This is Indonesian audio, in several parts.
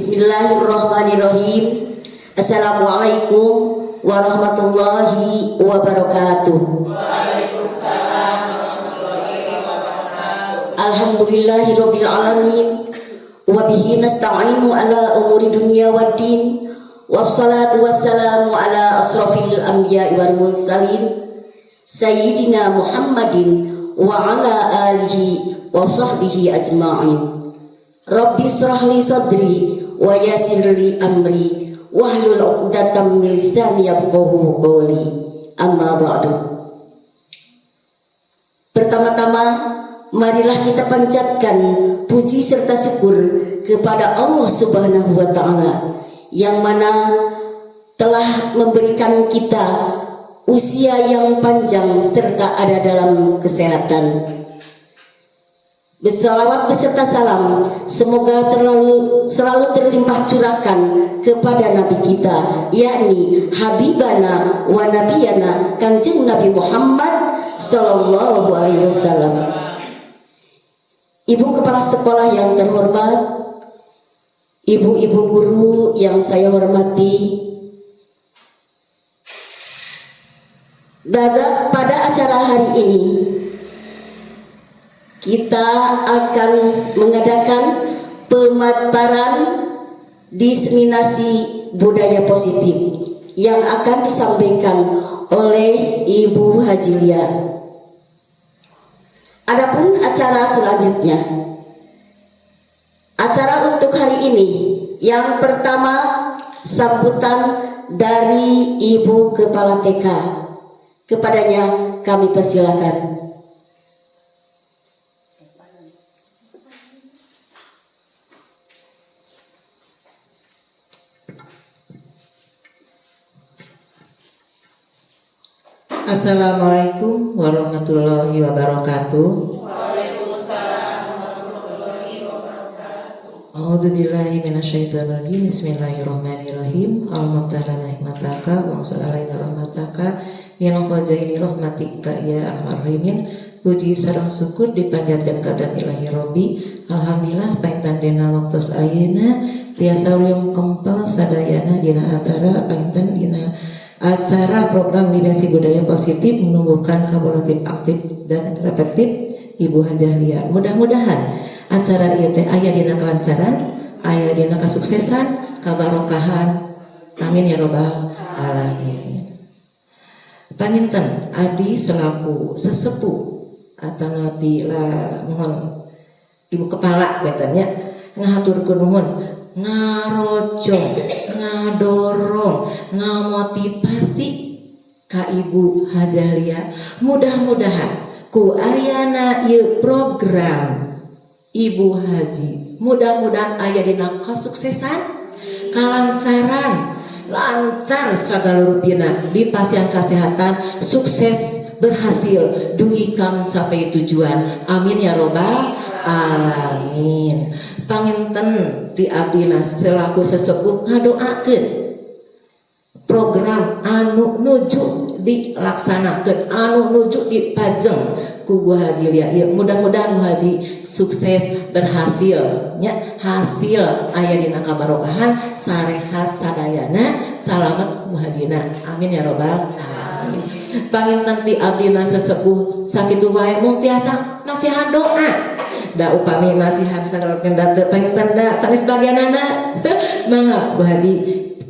Bismillahirrahmanirrahim. Assalamualaikum warahmatullahi wabarakatuh. Waalaikumsalam warahmatullahi wabarakatuh. Alhamdulillahirabbil alamin wa bihi nasta'inu ala umuri dunya waddin. Wassalatu wassalamu ala asrafil anbiya'i wal mursalin sayyidina Muhammadin wa ala alihi wa sahbihi ajma'in. Rabbi shrah li sadri wa yassir li amri wahlul 'uqdatam min lisani yafqahu qawli. Amma ba'du. Pertama-tama marilah kita panjatkan puji serta syukur kepada Allah Subhanahu wa taala yang mana telah memberikan kita usia yang panjang serta ada dalam kesehatan. Bersalawat beserta salam semoga selalu terlimpah curahkan kepada Nabi kita, yakni Habibana wa Nabiyana Kanjeng Nabi Muhammad Sallallahu Alaihi Wasallam. Ibu kepala sekolah yang terhormat, ibu-ibu guru yang saya hormati, pada acara hari ini kita akan mengadakan pemaparan diseminasi budaya positif yang akan disampaikan oleh Ibu Haji Lia. Adapun acara selanjutnya, acara untuk hari ini yang pertama sambutan dari Ibu Kepala TK. Kepadanya kami persilakan. Assalamualaikum warahmatullahi wabarakatuh. Waalaikumsalam warahmatullahi wabarakatuh. A'udzubillahi minasyaitonirrajim. Bismillahirrahmanirrahim. Al-Mu'tahana hikmataka wa sallallahu rahmataka min khazaini rahmatika ya arhamar rahimin. Puji sareng syukur dipanjatkeun ka ilahi Rabbi. Alhamdulillah paintan dina waktos ayeuna tiasa urang kempel sadayana dina acara painten dina acara program dimensi budaya positif menumbuhkan kolaboratif aktif dan reflektif Ibu Hajah Lia. Mudah-mudahan acara ieu teh aya dina kelancaran, aya dina kasuksesan, kabarokahan. Amin ya robbal alamin. Panginten abdi selaku sesepuh atau nabi lah mohon Ibu Kepala katanya ngahaturkeun nuhun, ngarojong, ngadorong, ngamotivasi ka Ibu Hajah Lia. Mudah-mudahan ku ayana ieu program Ibu Haji, mudah-mudahan aya dina kasuksesan, kalancaran, lancar sagala rupina, dipasihan kesehatan, sukses, berhasil, dugi kam sampai tujuan. Amin ya robbal alamin. Panginten ti abdina selaku sesepuh ngadoakeun program anu nuju dilaksanakeun, anu nuju dipajeng ku Bu Haji Lia. Ya, mudah-mudahan Bu Haji sukses, berhasil nya, hasil aya dina kabarokahan, sarehat sadayana, salamet Bu Hajina. Amin ya robbal alamin. Panginten ti abdina sesepuh sakitu wae mung tiasa nasihat doa. Da upami masihan sagala pendata panginten da sanes bagianana mangga Bu Haji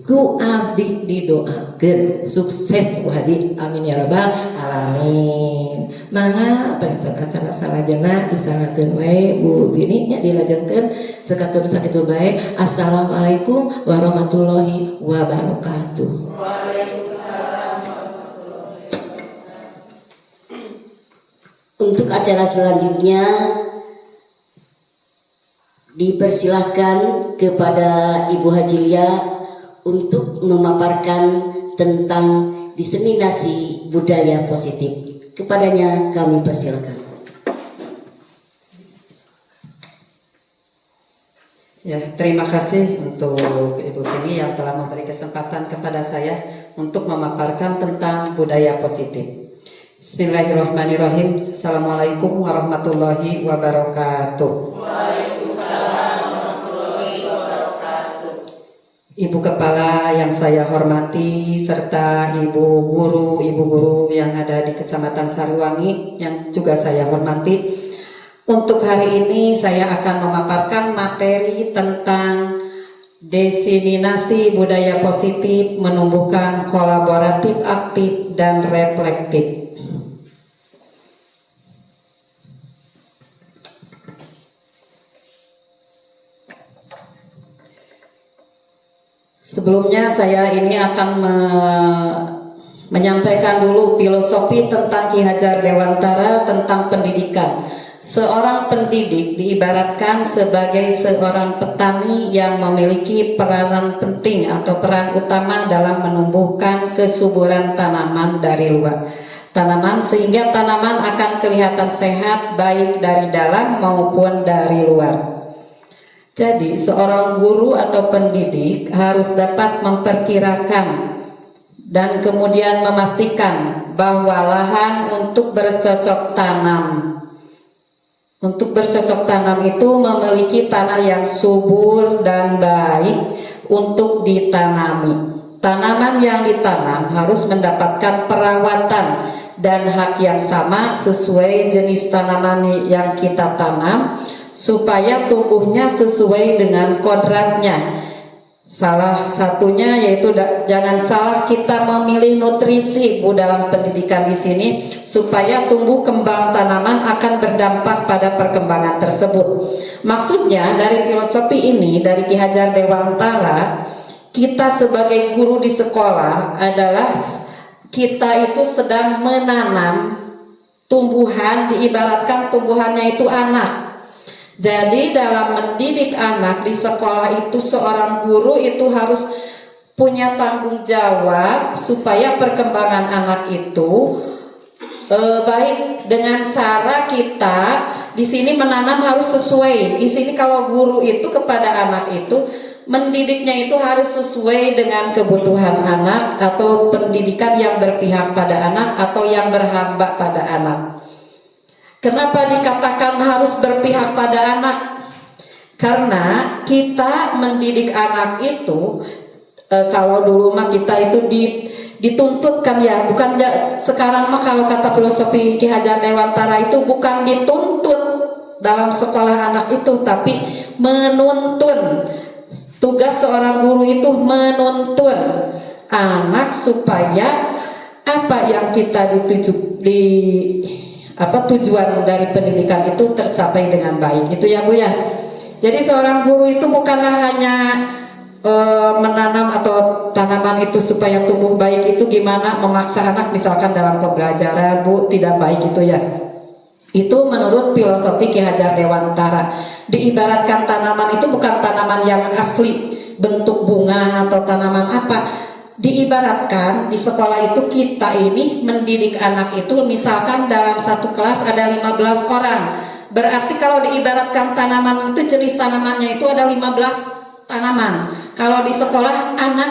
ku abdi didoakeun sukses Bu Haji. Amin ya rabbal alamin. Mangga panginten acara salajengna disangakeun wae Bu Tini nya dilajengkeun cekakeun sakitu bae. Assalamualaikum warahmatullahi wabarakatuh. Waalaikumsalam warahmatullahi wabarakatuh. Untuk acara selanjutnya dipersilahkan kepada Ibu Haji Lia untuk memaparkan tentang diseminasi budaya positif. Kepadanya kami persilakan. Ya, terima kasih untuk Ibu Tini yang telah memberi kesempatan kepada saya untuk memaparkan tentang budaya positif. Bismillahirrahmanirrahim. Assalamualaikum warahmatullahi wabarakatuh. Waalaikumsalam warahmatullahi wabarakatuh. Ibu Kepala yang saya hormati, serta ibu guru yang ada di Kecamatan Sariwangi yang juga saya hormati. Untuk hari ini saya akan memaparkan materi tentang diseminasi budaya positif, menumbuhkan kolaboratif aktif dan reflektif. Sebelumnya saya ini akan menyampaikan dulu filosofi tentang Ki Hajar Dewantara tentang pendidikan. Seorang pendidik diibaratkan sebagai seorang petani yang memiliki peranan penting atau peran utama dalam menumbuhkan kesuburan tanaman dari luar. Tanaman sehingga tanaman akan kelihatan sehat baik dari dalam maupun dari luar. Jadi seorang guru atau pendidik harus dapat memperkirakan dan kemudian memastikan bahwa lahan untuk bercocok tanam itu memiliki tanah yang subur dan baik untuk ditanami. Tanaman yang ditanam harus mendapatkan perawatan dan hak yang sama sesuai jenis tanaman yang kita tanam, supaya tumbuhnya sesuai dengan kodratnya. Salah satunya yaitu jangan salah kita memilih nutrisi Bu dalam pendidikan di sini, supaya tumbuh kembang tanaman akan berdampak pada perkembangan tersebut. Maksudnya dari filosofi ini dari Ki Hajar Dewantara, kita sebagai guru di sekolah adalah kita itu sedang menanam tumbuhan, diibaratkan tumbuhannya itu anak. Jadi dalam mendidik anak di sekolah itu seorang guru itu harus punya tanggung jawab supaya perkembangan anak itu baik dengan cara kita di sini menanam harus sesuai. Di sini kalau guru itu kepada anak itu mendidiknya itu harus sesuai dengan kebutuhan anak atau pendidikan yang berpihak pada anak atau yang berhamba pada anak. Kenapa dikatakan harus berpihak pada anak? Karena kita mendidik anak itu kalau dulu mah kita itu dituntutkan ya, bukan sekarang mah kalau kata filosofi Ki Hajar Dewantara itu bukan dituntut dalam sekolah anak itu, tapi menuntun. Tugas seorang guru itu menuntun anak supaya apa yang kita tujuan dari pendidikan itu tercapai dengan baik. Itu ya Bu ya. Jadi seorang guru itu bukanlah hanya menanam atau tanaman itu supaya tumbuh baik, itu gimana memaksa anak misalkan dalam pembelajaran Bu, tidak baik itu ya. Itu menurut filosofi Ki Hajar Dewantara. Diibaratkan tanaman itu bukan tanaman yang asli bentuk bunga atau tanaman apa. Diibaratkan di sekolah itu kita ini mendidik anak itu misalkan dalam satu kelas ada 15 orang. Berarti kalau diibaratkan tanaman itu jenis tanamannya itu ada 15 tanaman. Kalau di sekolah anak,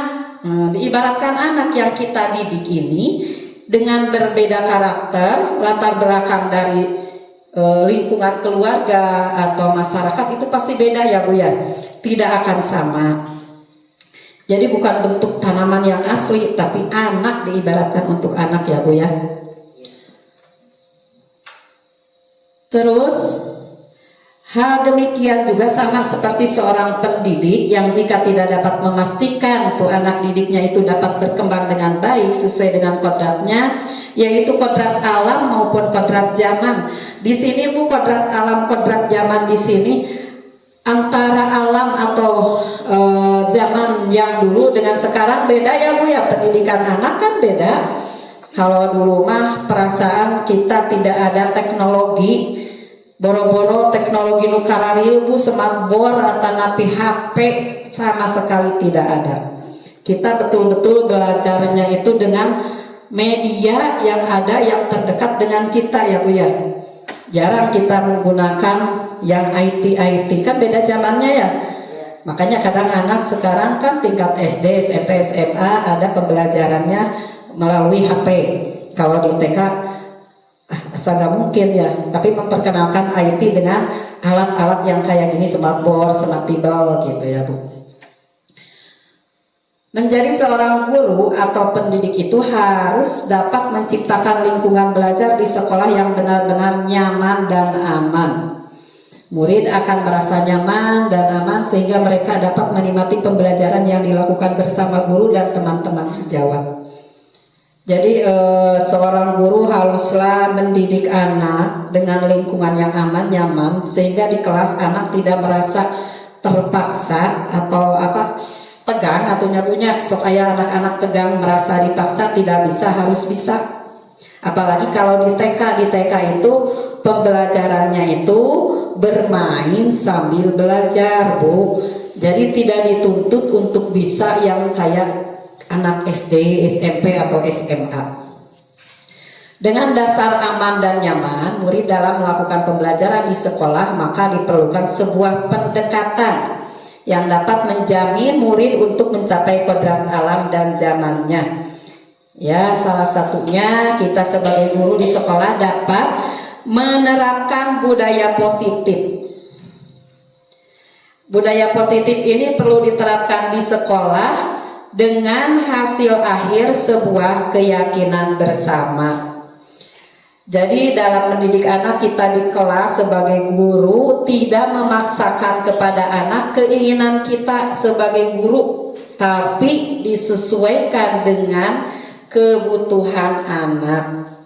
diibaratkan anak yang kita didik ini dengan berbeda karakter, latar belakang dari lingkungan keluarga atau masyarakat itu pasti beda ya Bu ya. Tidak akan sama. Jadi bukan bentuk tanaman yang asli, tapi anak diibaratkan untuk anak ya Bu ya. Terus hal demikian juga sama seperti seorang pendidik yang jika tidak dapat memastikan tuh anak didiknya itu dapat berkembang dengan baik sesuai dengan kodratnya, yaitu kodrat alam maupun kodrat zaman. Di sini Bu, kodrat alam, kodrat zaman di sini antara alam atau zaman yang dulu dengan sekarang beda ya Bu ya. Pendidikan anak kan beda. Kalau dulu mah perasaan kita tidak ada teknologi, boro-boro teknologi nukarari Bu, smartboard atau napi HP sama sekali tidak ada. Kita betul-betul belajarnya itu dengan media yang ada yang terdekat dengan kita ya Bu ya. Jarang kita menggunakan yang IT kan beda zamannya ya. Makanya kadang anak sekarang kan tingkat SD, SMP, SMA ada pembelajarannya melalui HP. Kalau di TK asal nggak mungkin ya. Tapi memperkenalkan IT dengan alat-alat yang kayak gini, smartboard, smart table gitu ya Bu. Menjadi seorang guru atau pendidik itu harus dapat menciptakan lingkungan belajar di sekolah yang benar-benar nyaman dan aman. Murid akan merasa nyaman dan aman sehingga mereka dapat menikmati pembelajaran yang dilakukan bersama guru dan teman-teman sejawat. Jadi seorang guru haruslah mendidik anak dengan lingkungan yang aman, nyaman, sehingga di kelas anak tidak merasa terpaksa atau tegang atau nyabunya sok aya anak-anak tegang merasa dipaksa, tidak bisa, harus bisa. Apalagi kalau di TK itu pembelajarannya itu bermain sambil belajar, Bu. Jadi tidak dituntut untuk bisa yang kayak anak SD, SMP atau SMA. Dengan dasar aman dan nyaman, murid dalam melakukan pembelajaran di sekolah maka diperlukan sebuah pendekatan yang dapat menjamin murid untuk mencapai kodrat alam dan zamannya. Ya, salah satunya kita sebagai guru di sekolah dapat menerapkan budaya positif. Budaya positif ini perlu diterapkan di sekolah dengan hasil akhir sebuah keyakinan bersama. Jadi dalam mendidik anak kita di kelas sebagai guru tidak memaksakan kepada anak keinginan kita sebagai guru, tapi disesuaikan dengan kebutuhan anak.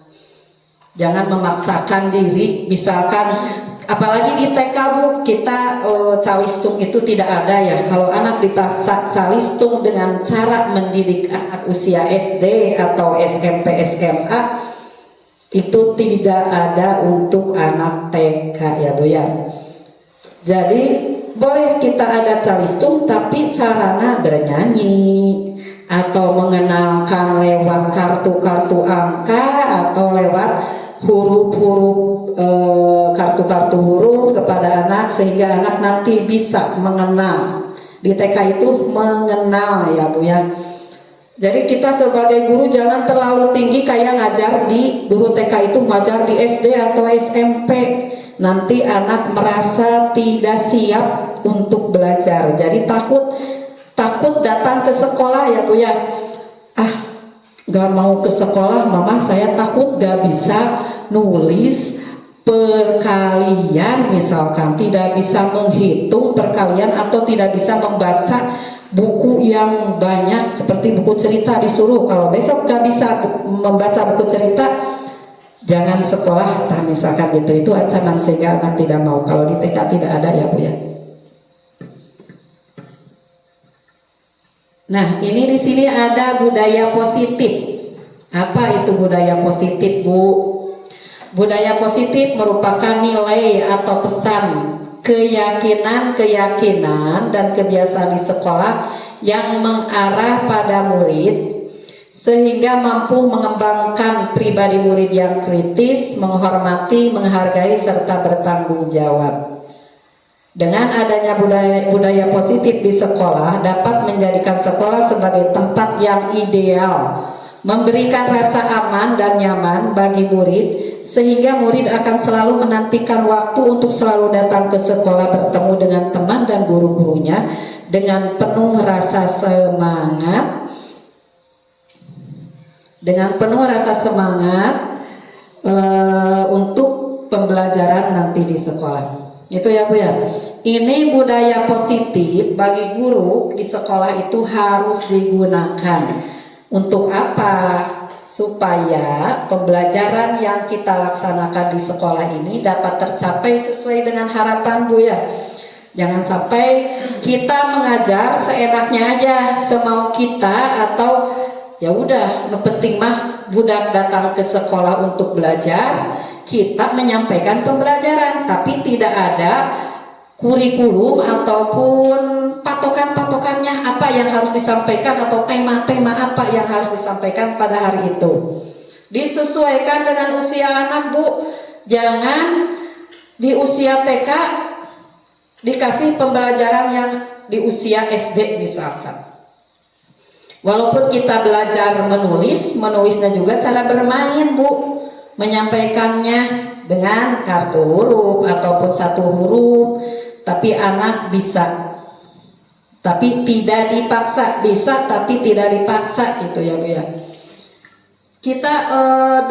Jangan memaksakan diri, misalkan apalagi di TK, Bu, kita calistung itu tidak ada ya. Kalau anak dipaksa calistung dengan cara mendidik anak usia SD atau SMP, SMA, itu tidak ada untuk anak TK ya, Bu ya. Jadi boleh kita ada calistung tapi caranya bernyanyi atau mengenalkan lewat kartu-kartu angka atau lewat huruf-huruf, kartu-kartu huruf kepada anak sehingga anak nanti bisa mengenal. Di TK itu mengenal ya, Bu ya. Jadi kita sebagai guru jangan terlalu tinggi kayak ngajar di guru TK itu ngajar di SD atau SMP. Nanti anak merasa tidak siap untuk belajar. Jadi takut datang ke sekolah ya, Bu ya. Gak mau ke sekolah, mama saya takut gak bisa nulis perkalian misalkan, tidak bisa menghitung perkalian atau tidak bisa membaca buku yang banyak seperti buku cerita disuruh. Kalau besok gak bisa membaca buku cerita, jangan sekolah. Nah misalkan gitu, itu ancaman sehingga anak tidak mau. Kalau di TK tidak ada ya, Bu ya. Nah ini di sini ada budaya positif. Apa itu budaya positif, Bu? Budaya positif merupakan nilai atau pesan, keyakinan dan kebiasaan di sekolah yang mengarah pada murid sehingga mampu mengembangkan pribadi murid yang kritis, menghormati, menghargai serta bertanggung jawab. Dengan adanya budaya positif di sekolah dapat menjadikan sekolah sebagai tempat yang ideal, memberikan rasa aman dan nyaman bagi murid sehingga murid akan selalu menantikan waktu untuk selalu datang ke sekolah bertemu dengan teman dan guru-gurunya dengan penuh rasa semangat, untuk pembelajaran nanti di sekolah. Itu ya, Bu ya. Ini budaya positif bagi guru di sekolah itu harus digunakan. Untuk apa? Supaya pembelajaran yang kita laksanakan di sekolah ini dapat tercapai sesuai dengan harapan, Bu ya. Jangan sampai kita mengajar seenaknya aja, semau kita, atau ya udah, penting mah budak datang ke sekolah untuk belajar, kita menyampaikan pembelajaran, tapi tidak ada kurikulum ataupun patokan-patokannya apa yang harus disampaikan atau tema-tema apa yang harus disampaikan pada hari itu. Disesuaikan dengan usia anak, Bu. Jangan di usia TK dikasih pembelajaran yang di usia SD misalkan. Walaupun kita belajar menulisnya juga cara bermain, Bu. Menyampaikannya dengan kartu huruf ataupun satu huruf, tapi anak bisa tapi tidak dipaksa, bisa tapi tidak dipaksa gitu ya Bu ya. Kita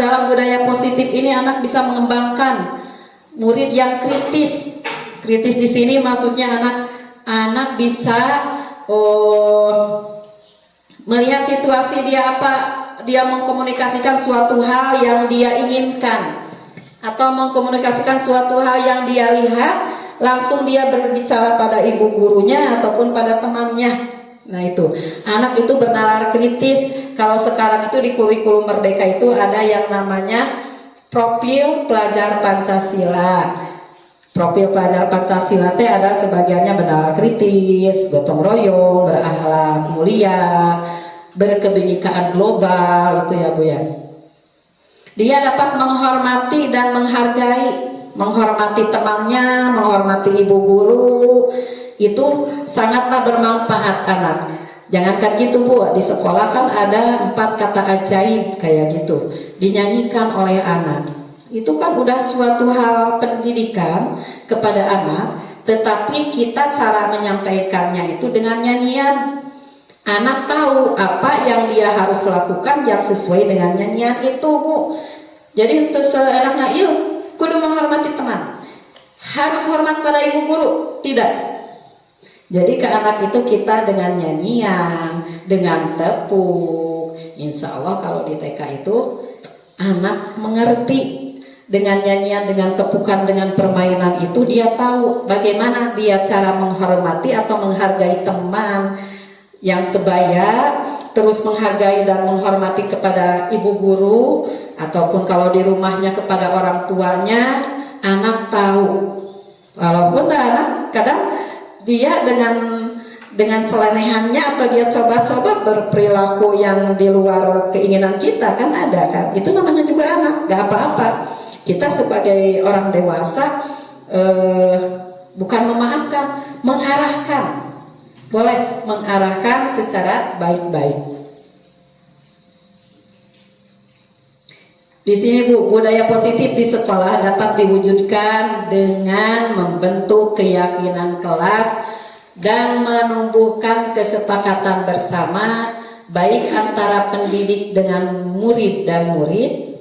dalam budaya positif ini anak bisa mengembangkan murid yang kritis. Kritis di sini maksudnya anak bisa melihat situasi dia apa, dia mengkomunikasikan suatu hal yang dia inginkan atau mengkomunikasikan suatu hal yang dia lihat, langsung dia berbicara pada ibu gurunya ataupun pada temannya. Nah itu, anak itu bernalar kritis. Kalau sekarang itu di kurikulum Merdeka itu ada yang namanya profil pelajar Pancasila. Profil pelajar Pancasila teh ada sebagiannya bernalar kritis, gotong royong, berakhlak mulia, berkebinekaan global, itu ya Bu ya. Dia dapat menghormati dan menghargai, menghormati temannya, menghormati ibu guru. Itu sangatlah bermanfaat anak. Jangankan gitu Bu, di sekolah kan ada 4 kata ajaib kayak gitu, dinyanyikan oleh anak. Itu kan udah suatu hal pendidikan kepada anak, tetapi kita cara menyampaikannya itu dengan nyanyian. Anak tahu apa yang dia harus lakukan yang sesuai dengan nyanyian itu Bu. Jadi untuk seenaknya, yuk kudu menghormati teman, harus hormat pada ibu guru, tidak. Jadi ke anak itu kita dengan nyanyian, dengan tepuk, insya Allah kalau di TK itu anak mengerti. Dengan nyanyian, dengan tepukan, dengan permainan itu dia tahu bagaimana dia cara menghormati atau menghargai teman yang sebaya, terus menghargai dan menghormati kepada ibu guru, ataupun kalau di rumahnya kepada orang tuanya. Anak tahu, walaupun anak kadang dia dengan celenehannya atau dia coba-coba berperilaku yang di luar keinginan kita, kan ada kan, itu namanya juga anak, gak apa-apa. Kita sebagai orang dewasa bukan memaafkan, mengarahkan, boleh mengarahkan secara baik-baik. Di sini Bu, budaya positif di sekolah dapat diwujudkan dengan membentuk keyakinan kelas dan menumbuhkan kesepakatan bersama, baik antara pendidik dengan murid dan murid,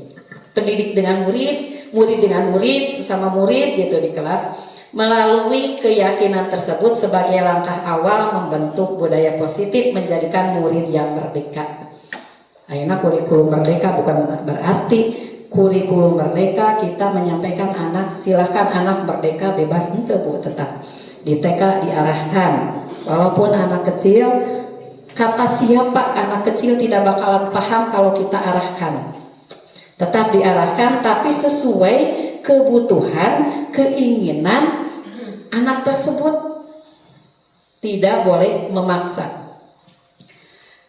pendidik dengan murid, murid dengan murid, sesama murid gitu di kelas. Melalui keyakinan tersebut sebagai langkah awal membentuk budaya positif, menjadikan murid yang merdeka. Ayeuna kurikulum Merdeka bukan berarti kurikulum Merdeka kita menyampaikan anak silahkan anak merdeka bebas, ente Bu, tetap di TK diarahkan. Walaupun anak kecil, kata siapa anak kecil tidak bakalan paham kalau kita arahkan. Tetap diarahkan tapi sesuai kebutuhan, keinginan anak tersebut, tidak boleh memaksa.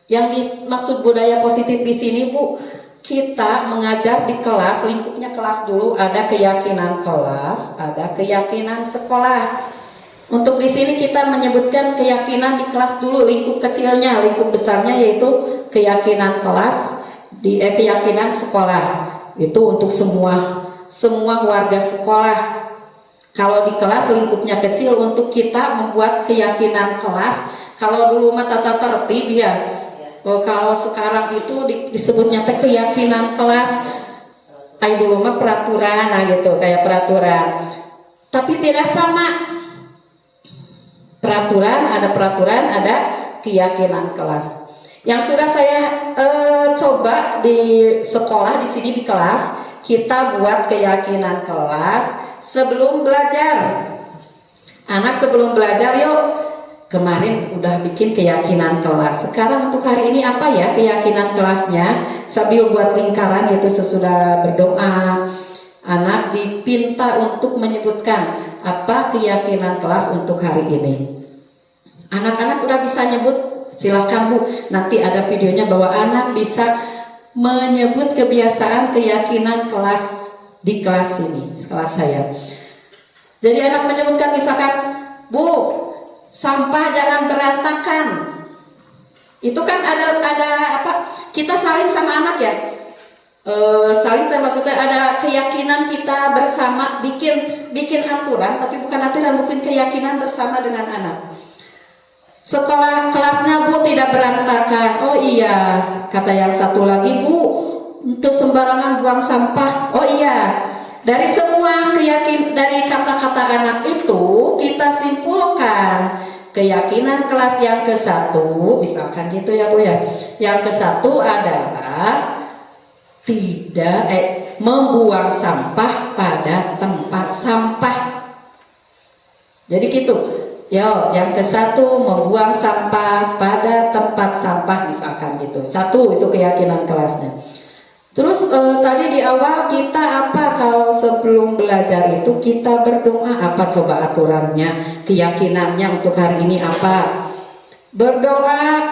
Yang dimaksud budaya positif di sini Bu, kita mengajar di kelas, lingkupnya kelas dulu, ada keyakinan kelas, ada keyakinan sekolah. Untuk di sini kita menyebutkan keyakinan di kelas dulu, lingkup kecilnya, lingkup besarnya yaitu keyakinan kelas, keyakinan sekolah. Itu untuk semua warga sekolah. Kalau di kelas lingkupnya kecil, untuk kita membuat keyakinan kelas. Kalau dulu mah tata tertib ya. Kalau sekarang itu disebutnya keyakinan kelas, dulu mah peraturan, nah gitu, kayak peraturan. Tapi tidak sama. Peraturan, ada keyakinan kelas. Yang sudah saya coba di sekolah, di sini di kelas, kita buat keyakinan kelas sebelum belajar. Anak sebelum belajar, yuk. Kemarin udah bikin keyakinan kelas. Sekarang untuk hari ini apa ya keyakinan kelasnya? Sambil buat lingkaran itu sesudah berdoa, anak dipinta untuk menyebutkan apa keyakinan kelas untuk hari ini. Anak-anak udah bisa nyebut, silahkan Bu. Nanti ada videonya bahwa anak bisa menyebut kebiasaan keyakinan kelas di kelas ini, kelas saya. Jadi anak menyebutkan misalkan, Bu, sampah jangan berantakan. Itu kan ada apa? Kita saling sama anak ya. Saling maksudnya ada keyakinan kita bersama, bikin aturan, tapi bukan aturan, mungkin keyakinan bersama dengan anak. Sekolah kelasnya Bu tidak berantakan. Oh iya, kata yang satu lagi, Bu, untuk sembarangan buang sampah. Oh iya. Dari semua dari kata-kata anak itu kita simpulkan keyakinan kelas yang ke-1, misalkan gitu ya Bu ya. Yang ke-1 adalah tidak membuang sampah pada tempat sampah. Jadi gitu. Yo, yang ke-1 membuang sampah pada tempat sampah misalkan gitu. 1 itu keyakinan kelasnya. Terus tadi di awal kita apa kalau sebelum belajar itu kita berdoa, apa coba aturannya, keyakinannya untuk hari ini apa? Berdoa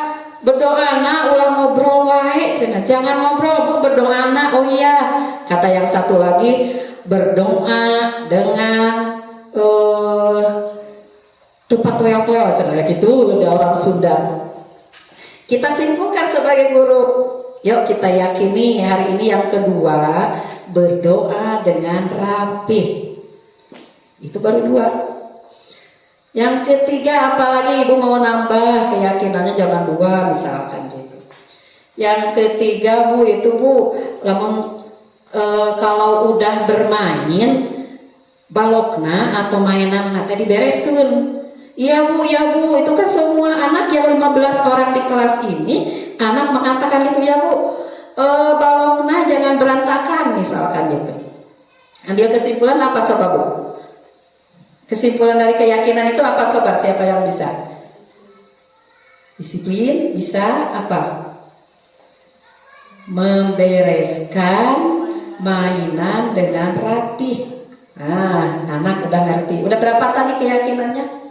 nak ulah ngobrol wae cenah. Jangan ngobrol Bu, berdoa nak. Oh iya, kata yang satu lagi berdoa dengan tepat toel-toel cenah gitu, udah orang Sunda. Kita simpulkan sebagai guru. Yuk kita yakini hari ini yang kedua, berdoa dengan rapih. Itu baru 2. Yang ketiga apalagi Ibu mau nambah keyakinannya jangan 2 misalkan gitu. Yang ketiga Bu itu Bu, kalau udah bermain balokna atau mainan nanti dibereskan. Iya Bu, itu kan semua anak yang 15 orang di kelas ini, anak mengatakan gitu ya Bu, balokna jangan berantakan misalkan gitu. Ambil kesimpulan apa coba Bu? Kesimpulan dari keyakinan itu apa coba? Siapa yang bisa? Disiplin, bisa apa? Membereskan mainan dengan rapi. Nah, anak udah ngerti. Udah berapa tadi keyakinannya?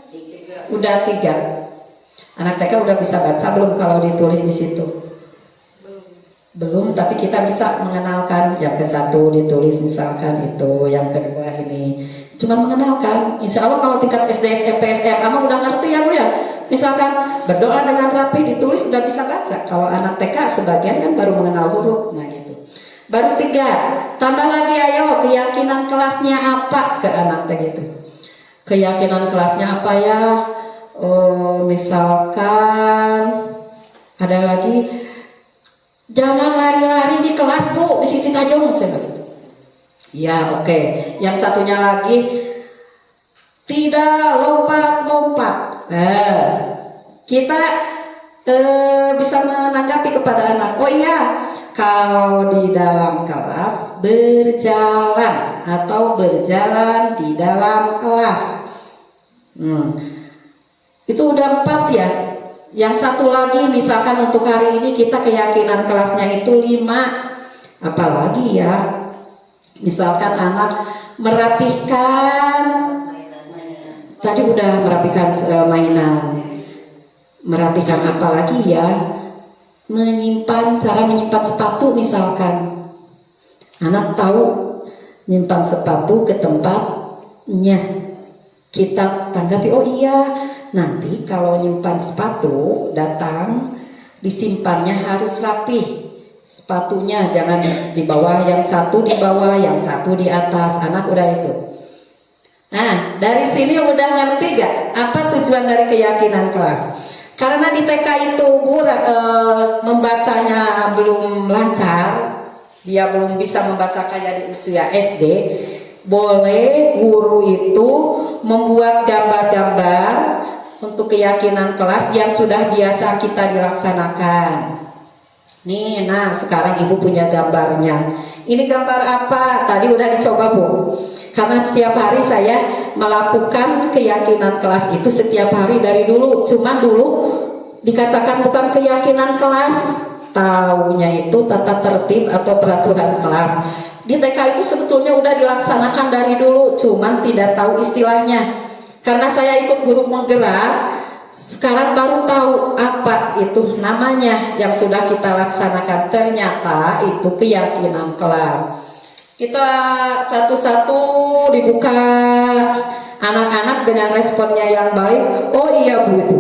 Udah 3. Anak TK udah bisa baca belum kalau ditulis di situ? Belum, tapi kita bisa mengenalkan. Yang ke-1 ditulis misalkan itu, yang kedua ini cuma mengenalkan. Insya Allah kalau tingkat SD, SMP, SMA kamu udah ngerti ya Bu ya. Misalkan berdoa dengan rapi ditulis udah bisa baca. Kalau anak TK sebagian kan baru mengenal huruf. Nah gitu. Baru 3. Tambah lagi ayo, keyakinan kelasnya apa ke anak TK itu? Keyakinan kelasnya apa ya? Misalkan ada lagi, jangan lari-lari di kelas Bu, di Siti Tajong gitu. Ya oke. Yang satunya lagi, tidak lompat-lompat. Kita bisa menanggapi kepada anak. Oh iya, kalau di dalam kelas berjalan atau berjalan di dalam kelas. Itu udah 4 ya. Yang satu lagi misalkan untuk hari ini kita keyakinan kelasnya itu 5. Apalagi ya, misalkan anak merapihkan tadi udah merapihkan mainan. Merapihkan apa lagi ya? Cara menyimpan sepatu misalkan. Anak tahu nyimpan sepatu ke tempatnya. Kita tanggapi, oh iya, nanti kalau nyimpan sepatu datang disimpannya harus rapih. Sepatunya jangan di bawah, yang satu di bawah, yang satu di atas. Anak udah itu. Nah, dari sini udah ngerti gak apa tujuan dari keyakinan kelas? Karena di TK itu membacanya belum lancar, dia belum bisa membaca kayak di usia SD. Boleh guru itu membuat gambar-gambar untuk keyakinan kelas yang sudah biasa kita dilaksanakan. Nih, nah sekarang Ibu punya gambarnya. Ini gambar apa? Tadi udah dicoba Bu. Karena setiap hari saya melakukan keyakinan kelas itu setiap hari dari dulu. Cuman dulu dikatakan bukan keyakinan kelas, taunya itu tata tertib atau peraturan kelas. Di TK itu sebetulnya udah dilaksanakan dari dulu, cuman tidak tahu istilahnya. Karena saya ikut guru penggerak, sekarang baru tahu apa itu namanya yang sudah kita laksanakan. Ternyata itu keyakinan kelas. Kita satu-satu dibuka, anak-anak dengan responnya yang baik. Oh iya Bu itu.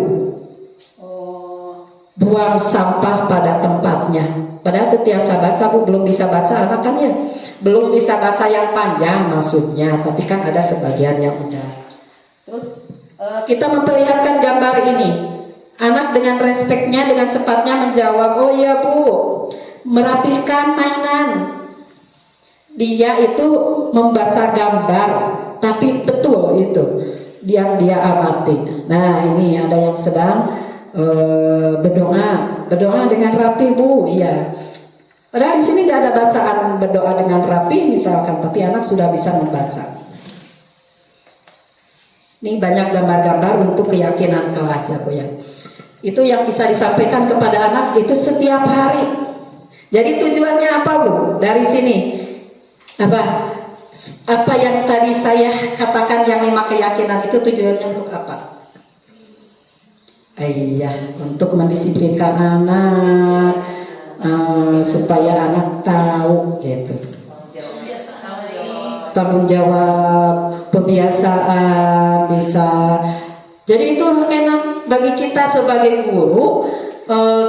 Buang sampah pada tempatnya. Padahal terbiasa baca Bu, belum bisa baca anak kan ya. Belum bisa baca yang panjang maksudnya, tapi kan ada sebagian yang udah. Terus kita memperlihatkan gambar ini. Anak dengan respeknya, dengan cepatnya menjawab, oh iya Bu, merapikan mainan. Dia itu membaca gambar, tapi betul itu yang dia amati. Nah ini ada yang sedang berdoa dengan rapi Bu, iya. Padahal di sini nggak ada bacaan berdoa dengan rapi misalkan, tapi anak sudah bisa membaca. Ini banyak gambar-gambar untuk keyakinan kelas ya Bu ya. Itu yang bisa disampaikan kepada anak itu setiap hari. Jadi tujuannya apa Bu? Dari sini apa yang tadi saya katakan yang 5 keyakinan itu tujuannya untuk apa? Iya, untuk mendisiplinkan anak supaya anak tahu gitu. Tanggung jawab, kebiasaan bisa. Jadi itu enak bagi kita sebagai guru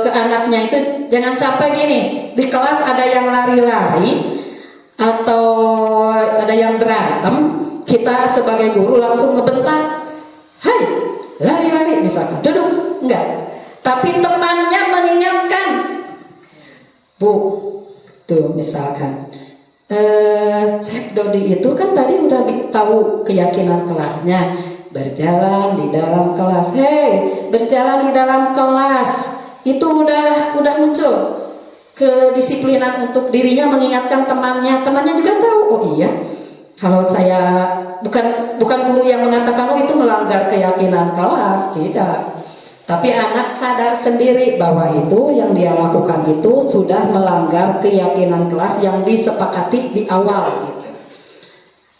ke anaknya itu jangan sampai gini di kelas ada yang lari-lari atau ada yang berantem, kita sebagai guru langsung ngebentak, hai lari-lari misalkan, duduk, enggak. Tapi temannya mengingatkan, Bu, tuh misalkan Cek Dodi itu kan tadi udah tahu keyakinan kelasnya, berjalan di dalam kelas. Hei, berjalan di dalam kelas itu udah muncul kedisiplinan untuk dirinya mengingatkan temannya juga tahu. Oh iya, kalau saya bukan guru yang mengatakan oh itu melanggar keyakinan kelas, tidak. Tapi anak sadar sendiri bahwa itu yang dia lakukan itu sudah melanggar keyakinan kelas yang disepakati di awal gitu.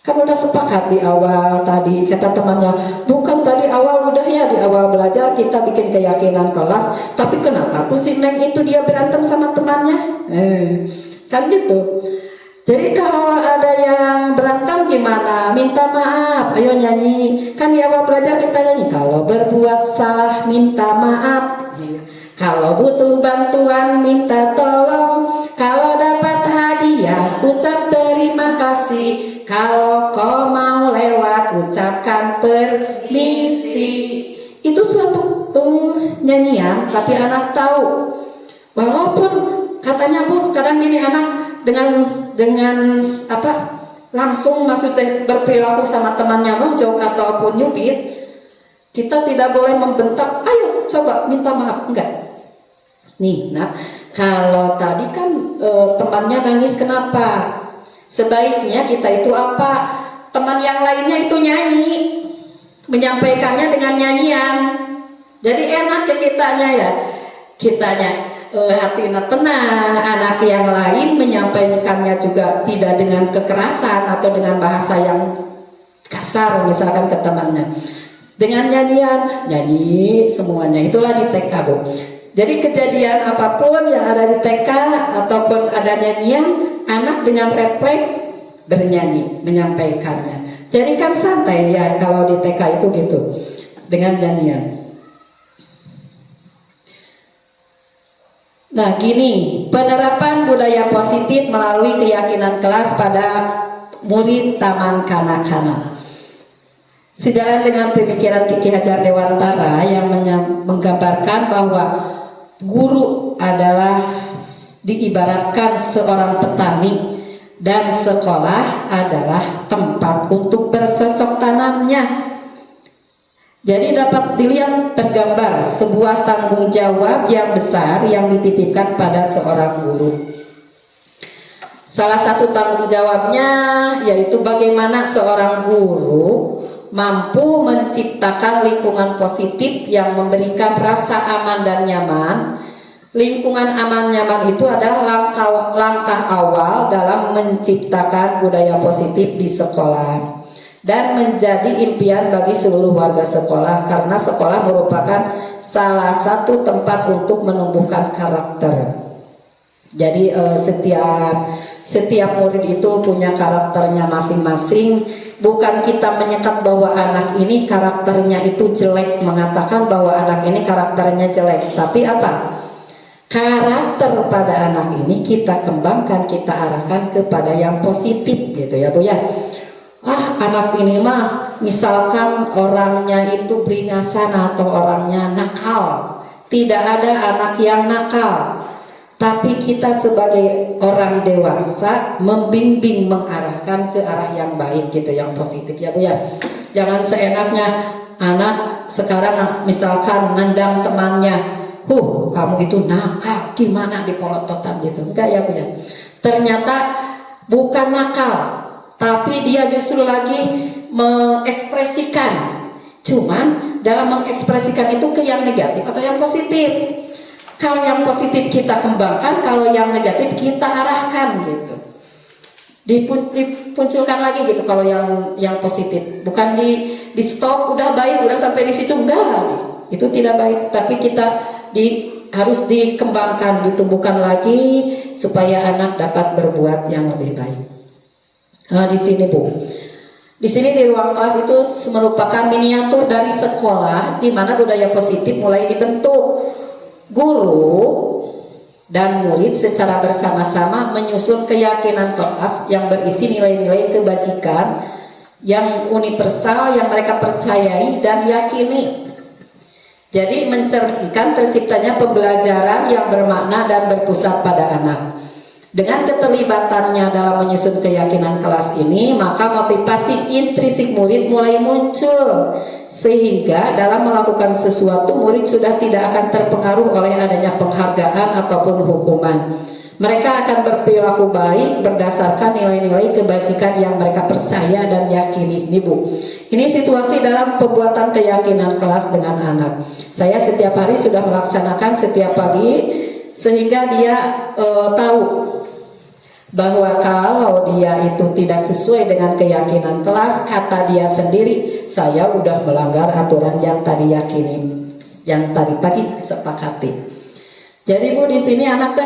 Kan udah sepakat di awal tadi, kata temannya, bukan tadi awal udah ya, di awal belajar kita bikin keyakinan kelas, tapi kenapa tuh si Neng itu dia berantem sama temannya? Kan gitu. Jadi kalau ada yang berantem gimana? Minta maaf, ayo nyanyi. Kan di awal belajar kita nyanyi, kalau berbuat salah minta maaf, kalau butuh bantuan minta tolong, kalau dapat hadiah ucap terima kasih, kalau kau mau lewat ucapkan permisi. Itu suatu nyanyian, tapi anak tahu. Walaupun katanya Bu sekarang gini anak dengan langsung maksudnya berperilaku sama temannya nonjok ataupun nyubit, kita tidak boleh membentak, ayo coba minta maaf, enggak. Nih, nah kalau tadi kan temannya nangis kenapa? Sebaiknya kita itu apa? Teman yang lainnya itu nyanyi, menyampaikannya dengan nyanyian. Jadi enak ke kitanya hatinya tenang, anak yang lain menyampaikannya juga tidak dengan kekerasan atau dengan bahasa yang kasar misalkan ke temannya, dengan nyanyi semuanya. Itulah di TK Bu. Jadi kejadian apapun yang ada di TK ataupun ada nyanyian, anak dengan refleks bernyanyi menyampaikannya. Jadi kan santai ya kalau di TK itu gitu dengan nyanyian. Nah gini, penerapan budaya positif melalui keyakinan kelas pada murid taman kanak-kanak. Sejalan dengan pemikiran Ki Hajar Dewantara yang menggambarkan bahwa guru adalah diibaratkan seorang petani dan sekolah adalah tempat untuk bercocok tanamnya. Jadi dapat dilihat tergambar sebuah tanggung jawab yang besar yang dititipkan pada seorang guru. Salah satu tanggung jawabnya yaitu bagaimana seorang guru mampu menciptakan lingkungan positif yang memberikan rasa aman dan nyaman. Lingkungan aman nyaman itu adalah langkah awal dalam menciptakan budaya positif di sekolah dan menjadi impian bagi seluruh warga sekolah, karena sekolah merupakan salah satu tempat untuk menumbuhkan karakter. Jadi setiap murid itu punya karakternya masing-masing. Bukan kita menyekat bahwa anak ini karakternya itu jelek, mengatakan bahwa anak ini karakternya jelek, tapi apa? Karakter pada anak ini kita kembangkan, kita arahkan kepada yang positif gitu ya Bu ya. Anak ini mah misalkan orangnya itu beringasan atau orangnya nakal, tidak ada anak yang nakal, tapi kita sebagai orang dewasa membimbing, mengarahkan ke arah yang baik gitu, yang positif ya Bu ya. Jangan seenaknya anak sekarang misalkan nendang temannya, kamu itu nakal, gimana dipolototan gitu. Enggak ya Bu ya. Ternyata bukan nakal, tapi dia justru lagi mengekspresikan. Cuman dalam mengekspresikan itu ke yang negatif atau yang positif. Kalau yang positif kita kembangkan, kalau yang negatif kita arahkan gitu. Dipunculkan lagi gitu kalau yang positif. Bukan di stop udah baik, udah sampai di situ, enggak. Itu tidak baik, tapi kita harus dikembangkan, ditumbuhkan lagi supaya anak dapat berbuat yang lebih baik. Nah, di sini Bu. Di sini di ruang kelas itu merupakan miniatur dari sekolah di mana budaya positif mulai dibentuk. Guru dan murid secara bersama-sama menyusun keyakinan kelas yang berisi nilai-nilai kebajikan yang universal yang mereka percayai dan yakini. Jadi mencerminkan terciptanya pembelajaran yang bermakna dan berpusat pada anak. Dengan keterlibatannya dalam menyusun keyakinan kelas ini, maka motivasi intrinsik murid mulai muncul, sehingga dalam melakukan sesuatu murid sudah tidak akan terpengaruh oleh adanya penghargaan ataupun hukuman. Mereka akan berperilaku baik berdasarkan nilai-nilai kebajikan yang mereka percaya dan yakini. Ini Bu, ini situasi dalam pembuatan keyakinan kelas dengan anak. Saya setiap hari sudah melaksanakan setiap pagi, sehingga dia tahu bahwa kalau dia itu tidak sesuai dengan keyakinan kelas, kata dia sendiri, saya udah melanggar aturan yang tadi yakini, yang tadi pagi sepakati. Jadi Bu, di sini anak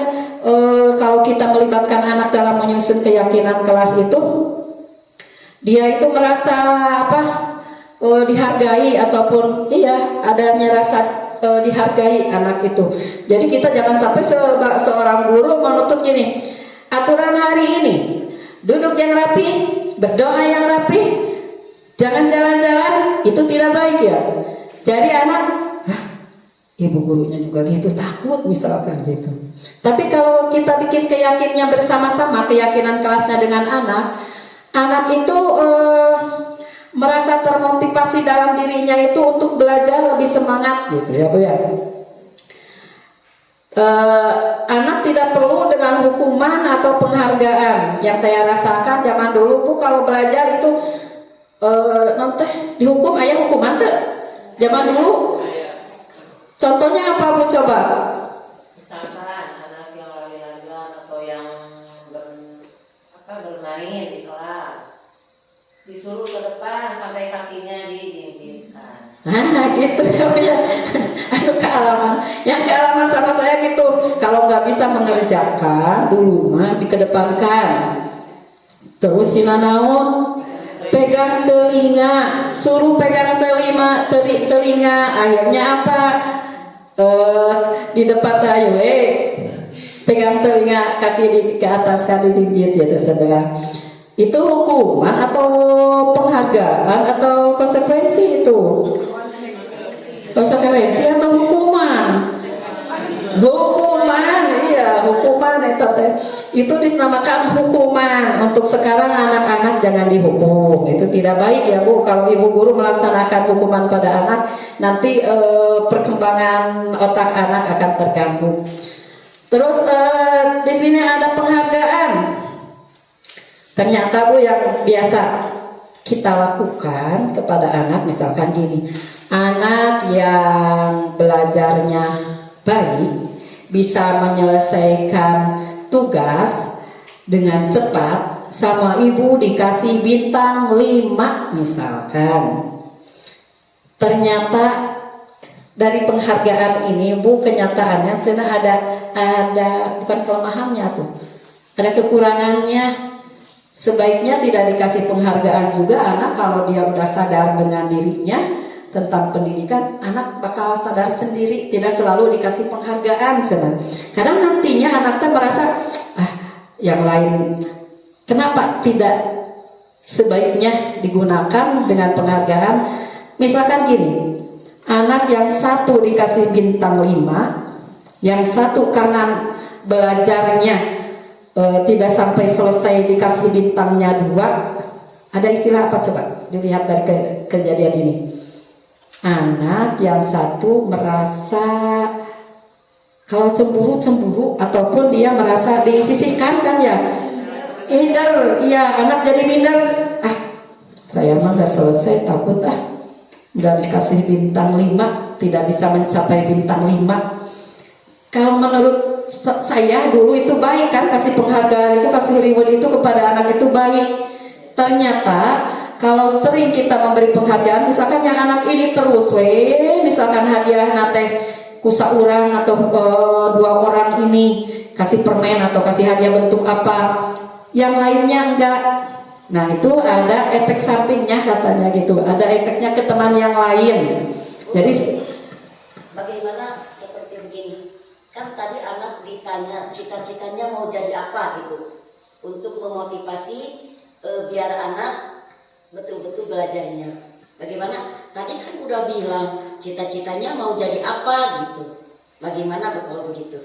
kalau kita melibatkan anak dalam menyusun keyakinan kelas itu, dia itu merasa dihargai ataupun adanya rasa dihargai anak itu. Jadi kita jangan sampai seorang guru menuntut gini, aturan hari ini, duduk yang rapi, berdoa yang rapi, jangan jalan-jalan, itu tidak baik ya. Jadi anak, ibu gurunya juga gitu, takut misalkan gitu. Tapi kalau kita bikin keyakinannya bersama-sama, keyakinan kelasnya dengan anak itu merasa termotivasi dalam dirinya itu untuk belajar lebih semangat gitu ya Bu ya. Anak tidak perlu dengan hukuman atau penghargaan. Yang saya rasakan zaman dulu Bu, kalau belajar itu dihukum, ayah hukuman tuh zaman dulu. Contohnya apa Bu coba? Misalkan anak yang lari-larian atau yang bermain di kelas, disuruh ke depan sampai kakinya dijinjitkan. Gitu ya. Aduh, kealaman. Yang kealaman sama saya gitu. Kalau nggak bisa mengerjakan dulu mah dikedepankan. Terus sinanaon, pegang telinga, suruh pegang telinga. Akhirnya apa? Di depan ayo pegang telinga, kaki ke atas, kaki dijinjit ya sebelah. Itu hukuman atau penghargaan atau konsekuensi itu? Konsekuensi atau hukuman? Hukuman, iya hukuman itu dinamakan hukuman. Untuk sekarang anak-anak jangan dihukum, itu tidak baik ya Bu. Kalau ibu guru melaksanakan hukuman pada anak, nanti perkembangan otak anak akan terganggu. Terus di sini ada penghargaan. Ternyata Bu, yang biasa kita lakukan kepada anak, misalkan gini, anak yang belajarnya baik, bisa menyelesaikan tugas dengan cepat, sama ibu dikasih bintang 5 misalkan. Ternyata dari penghargaan ini Bu, kenyataannya sudah ada bukan kelemahannya tuh, ada kekurangannya. Sebaiknya tidak dikasih penghargaan juga anak. Kalau dia udah sadar dengan dirinya tentang pendidikan, anak bakal sadar sendiri, tidak selalu dikasih penghargaan. Kadang nantinya anaknya merasa yang lain, kenapa tidak sebaiknya digunakan dengan penghargaan. Misalkan gini, Anak yang satu dikasih bintang 5, yang satu karena belajarnya tidak sampai selesai dikasih bintangnya 2. Ada istilah apa coba dilihat dari kejadian ini. Anak yang satu merasa kalau cemburu ataupun dia merasa disisihkan kan ya, minder, iya anak jadi minder. Saya mah nggak selesai, takut nggak dikasih bintang 5, tidak bisa mencapai bintang 5. Kalau menurut saya dulu itu baik kan, kasih penghargaan itu, kasih reward itu kepada anak itu baik. Ternyata kalau sering kita memberi penghargaan, misalkan yang anak ini terus misalkan hadiah nate kusa orang atau 2 orang ini kasih permen atau kasih hadiah bentuk apa, yang lainnya enggak. Nah itu ada efek sampingnya katanya gitu, ada efeknya ke teman yang lain. Jadi bagaimana seperti begini, kan tadi anak ditanya cita-citanya mau jadi apa gitu, untuk memotivasi biar anak betul-betul belajarnya. Bagaimana? Tadi kan udah bilang cita-citanya mau jadi apa gitu. Bagaimana kalau begitu?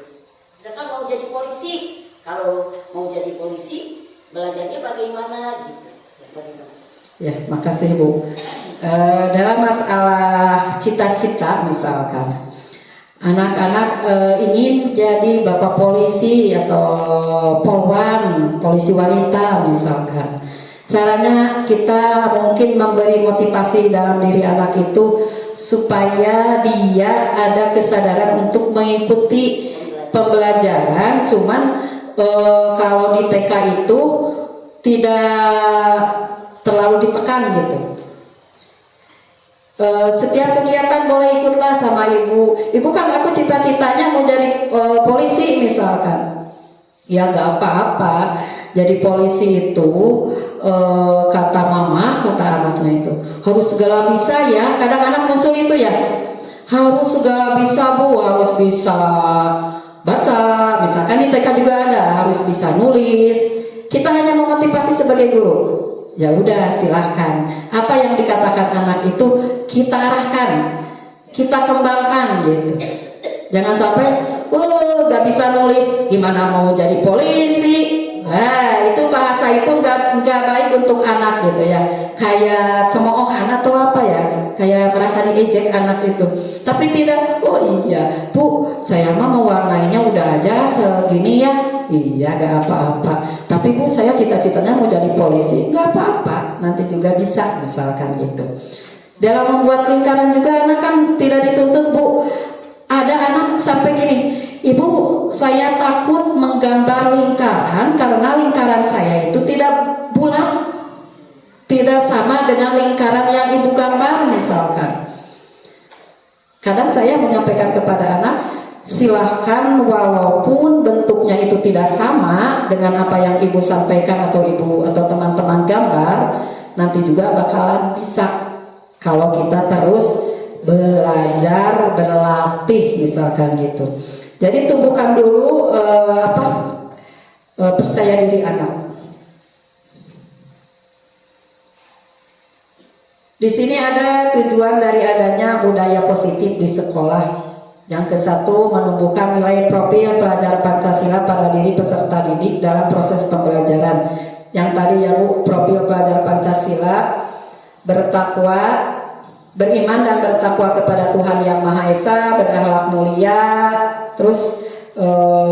Misalkan mau jadi polisi, kalau mau jadi polisi belajarnya bagaimana gitu? Bagaimana? ya, makasih Bu. Dalam masalah cita-cita misalkan anak-anak ingin jadi bapak polisi atau polwan, polisi wanita misalkan. Caranya kita mungkin memberi motivasi dalam diri anak itu supaya dia ada kesadaran untuk mengikuti pembelajaran. Cuman kalau di TK itu tidak terlalu ditekan gitu. Setiap kegiatan boleh ikutlah sama ibu. Ibu kan aku cita-citanya mau jadi polisi misalkan. Ya nggak apa-apa. Jadi polisi itu kata mama, kata anaknya itu harus segala bisa ya. Kadang anak muncul itu ya, harus segala bisa Bu, harus bisa baca. Misalkan di TK juga ada, harus bisa nulis. Kita hanya memotivasi sebagai guru. Ya udah silahkan. Apa yang dikatakan anak itu kita arahkan, kita kembangkan gitu. Jangan sampai, gak bisa nulis, gimana mau jadi polisi? Nah itu bahasa itu nggak baik untuk anak gitu ya, kayak cemoohan atau apa ya, kayak merasa diejek anak itu. Tapi tidak, oh iya Bu, saya mah mewarnainya udah aja segini ya. Iya gak apa-apa. Tapi Bu saya cita-citanya mau jadi polisi. Gak apa-apa, nanti juga bisa misalkan gitu. Dalam membuat lingkaran juga anak kan tidak dituntut Bu. Ada anak sampai gini, Ibu saya takut menggambar lingkaran karena lingkaran saya itu tidak bulat, tidak sama dengan lingkaran yang ibu gambar misalkan. Kadang saya menyampaikan kepada anak, silahkan walaupun bentuknya itu tidak sama dengan apa yang ibu sampaikan atau ibu atau teman-teman gambar, nanti juga bakalan bisa kalau kita terus belajar, berlatih misalkan gitu. Jadi tumbuhkan dulu percaya diri anak. Di sini ada tujuan dari adanya budaya positif di sekolah. Yang ke-1, menumbuhkan nilai profil pelajar Pancasila pada diri peserta didik dalam proses pembelajaran. Yang tadi ya Bu, profil pelajar Pancasila, bertakwa, beriman dan bertakwa kepada Tuhan Yang Maha Esa, berakhlak mulia, terus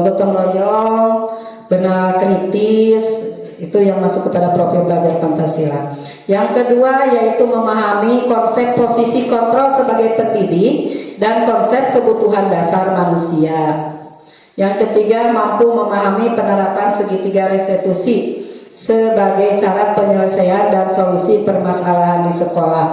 gotong royong, benar kritis, itu yang masuk kepada profil pelajar Pancasila. Yang kedua yaitu memahami konsep posisi kontrol sebagai pendidik dan konsep kebutuhan dasar manusia. Yang ketiga mampu memahami penerapan segitiga restitusi sebagai cara penyelesaian dan solusi permasalahan di sekolah.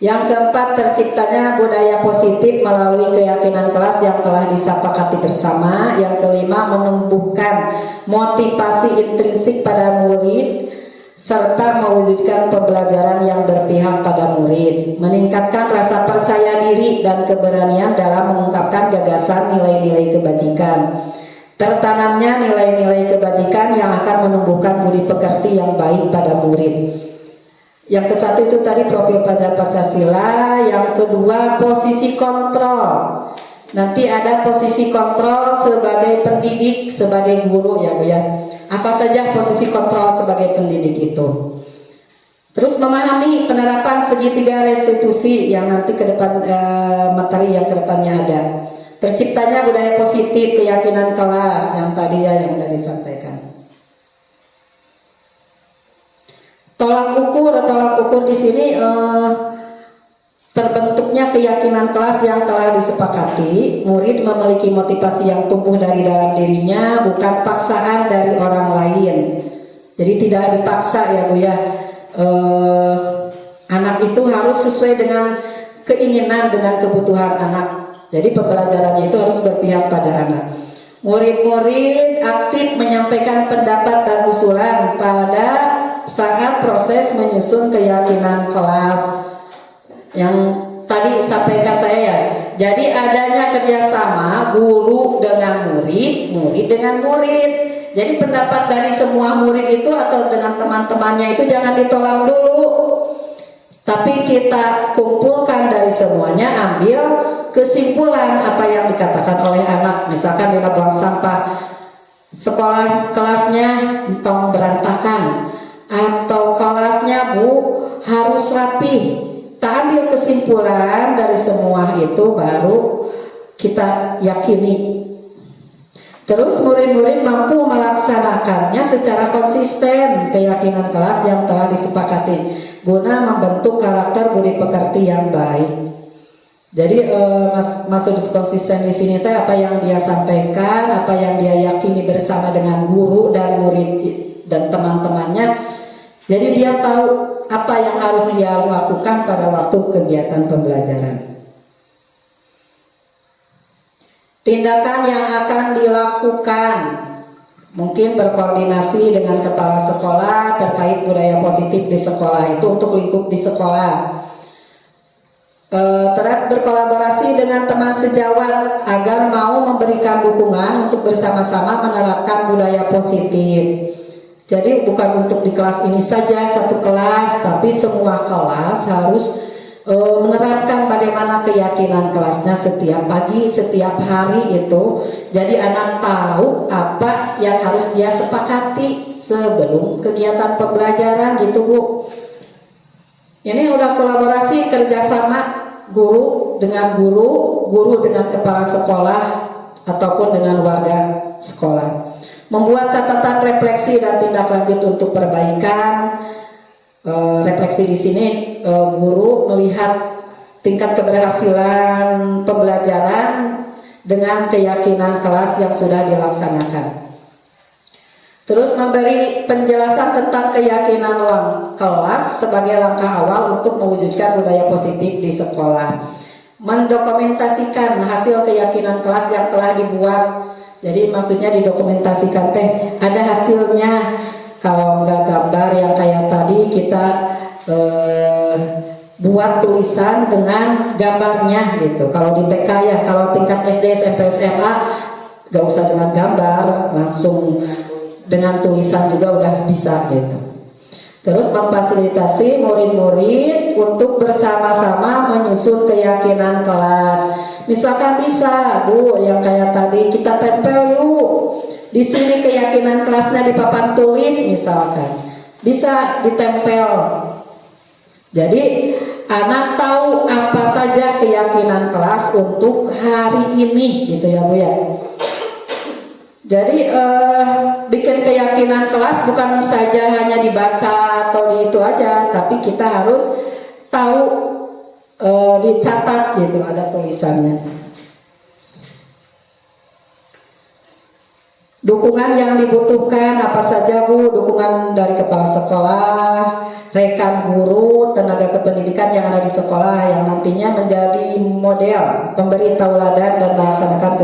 Yang keempat, terciptanya budaya positif melalui keyakinan kelas yang telah disepakati bersama. Yang kelima, menumbuhkan motivasi intrinsik pada murid serta mewujudkan pembelajaran yang berpihak pada murid, meningkatkan rasa percaya diri dan keberanian dalam mengungkapkan gagasan nilai-nilai kebajikan. Tertanamnya nilai-nilai kebajikan yang akan menumbuhkan budi pekerti yang baik pada murid. Yang ke satu itu tadi profil pelajar Pancasila, yang kedua posisi kontrol. Nanti ada posisi kontrol sebagai pendidik, sebagai guru ya Bu ya. Apa saja posisi kontrol sebagai pendidik itu? Terus memahami penerapan segitiga restitusi yang nanti ke depan materi yang ke depannya ada. Terciptanya budaya positif, keyakinan kelas yang tadi ya yang sudah disampaikan. Tolak ukur di sini terbentuknya keyakinan kelas yang telah disepakati. Murid memiliki motivasi yang tumbuh dari dalam dirinya, bukan paksaan dari orang lain. Jadi tidak dipaksa ya Bu ya. Anak itu harus sesuai dengan keinginan, dengan kebutuhan anak. Jadi pembelajarannya itu harus berpihak pada anak. Murid-murid aktif menyampaikan pendapat dan usulan pada saat proses menyusun keyakinan kelas yang tadi sampaikan saya ya. Jadi adanya kerjasama guru dengan murid, murid dengan murid. Jadi pendapat dari semua murid itu atau dengan teman-temannya itu jangan ditolak dulu, tapi kita kumpulkan dari semuanya, ambil kesimpulan apa yang dikatakan oleh anak. Misalkan di buang sampah sekolah kelasnya tong berantakan, atau kelasnya Bu harus rapi. Kita ambil kesimpulan dari semua itu baru kita yakini. Terus murid-murid mampu melaksanakannya secara konsisten keyakinan kelas yang telah disepakati guna membentuk karakter budi pekerti yang baik. Jadi maksud konsisten di sini teh apa yang dia sampaikan, apa yang dia yakini bersama dengan guru dan murid dan teman-temannya. Jadi dia tahu apa yang harus dia lakukan pada waktu kegiatan pembelajaran. Tindakan yang akan dilakukan mungkin berkoordinasi dengan kepala sekolah terkait budaya positif di sekolah itu untuk lingkup di sekolah. Terus berkolaborasi dengan teman sejawat agar mau memberikan dukungan untuk bersama-sama menerapkan budaya positif. Jadi bukan untuk di kelas ini saja satu kelas, tapi semua kelas harus menerapkan bagaimana keyakinan kelasnya setiap pagi, setiap hari itu. Jadi anak tahu apa yang harus dia sepakati sebelum kegiatan pembelajaran gitu Bu. Ini udah kolaborasi kerjasama guru dengan guru, guru dengan kepala sekolah ataupun dengan warga sekolah. Membuat catatan refleksi dan tindak lanjut untuk perbaikan. Refleksi di sini guru melihat tingkat keberhasilan pembelajaran dengan keyakinan kelas yang sudah dilaksanakan. Terus memberi penjelasan tentang keyakinan kelas sebagai langkah awal untuk mewujudkan budaya positif di sekolah. Mendokumentasikan hasil keyakinan kelas yang telah dibuat. Jadi maksudnya didokumentasikan teh ada hasilnya. Kalau nggak gambar yang kayak tadi kita buat tulisan dengan gambarnya gitu. Kalau di TK ya, kalau tingkat SD, SMP, SMA nggak usah dengan gambar, langsung dengan tulisan juga udah bisa gitu. Terus memfasilitasi murid-murid untuk bersama-sama menyusun keyakinan kelas. Misalkan bisa Bu, yang kayak tadi kita tempel yuk. Di sini keyakinan kelasnya di papan tulis misalkan, bisa ditempel. Jadi anak tahu apa saja keyakinan kelas untuk hari ini gitu ya Bu ya. Jadi bikin keyakinan kelas bukan saja hanya dibaca atau di itu aja, tapi kita harus tahu, dicatat gitu, ada tulisannya. Dukungan yang dibutuhkan apa saja Bu? Dukungan dari kepala sekolah, rekan guru, tenaga kependidikan yang ada di sekolah yang nantinya menjadi model, pemberi tauladan dan melaksanakan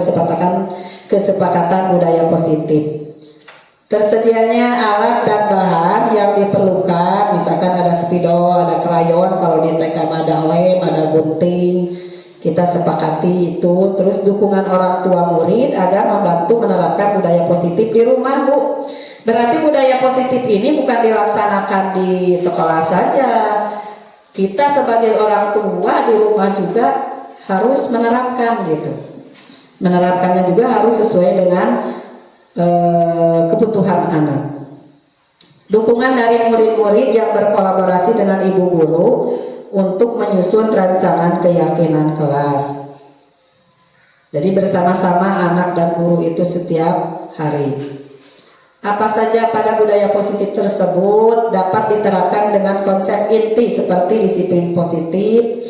kesepakatan budaya positif. Tersedianya alat dan bahan yang diperlukan, misalkan ada spidol, ada krayon, kalau di TK ada lem, ada gunting. Kita sepakati itu. Terus dukungan orang tua murid agar membantu menerapkan budaya positif di rumah Bu. Berarti budaya positif ini bukan dilaksanakan di sekolah saja. Kita sebagai orang tua di rumah juga harus menerapkan gitu. Menerapkannya juga harus sesuai dengan kebutuhan anak. Dukungan dari murid-murid yang berkolaborasi dengan ibu guru untuk menyusun rancangan keyakinan kelas. Jadi bersama-sama anak dan guru itu setiap hari. Apa saja pada budaya positif tersebut dapat diterapkan dengan konsep inti seperti disiplin positif,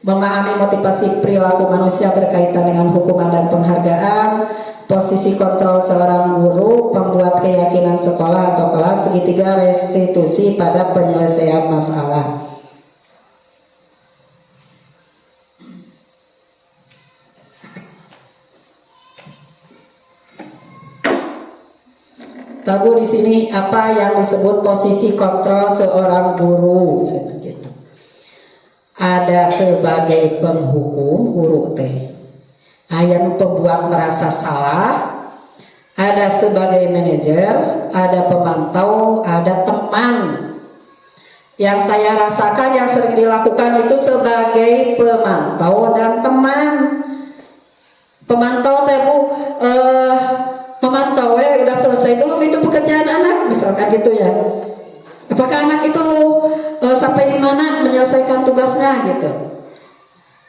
memahami motivasi perilaku manusia berkaitan dengan hukuman dan penghargaan, posisi kontrol seorang guru, pembuat keyakinan sekolah atau kelas, segitiga restitusi pada penyelesaian masalah. Tahu di sini apa yang disebut posisi kontrol seorang guru, gitu. Ada sebagai penghukum guru teh, yang pembuat merasa salah, ada sebagai manajer, ada pemantau, ada teman. Yang saya rasakan yang sering dilakukan itu sebagai pemantau dan teman. Pemantau teh bu, memantau udah selesai belum itu pekerjaan anak, misalkan gitu ya. Apakah anak itu sampai di mana menyelesaikan tugasnya gitu.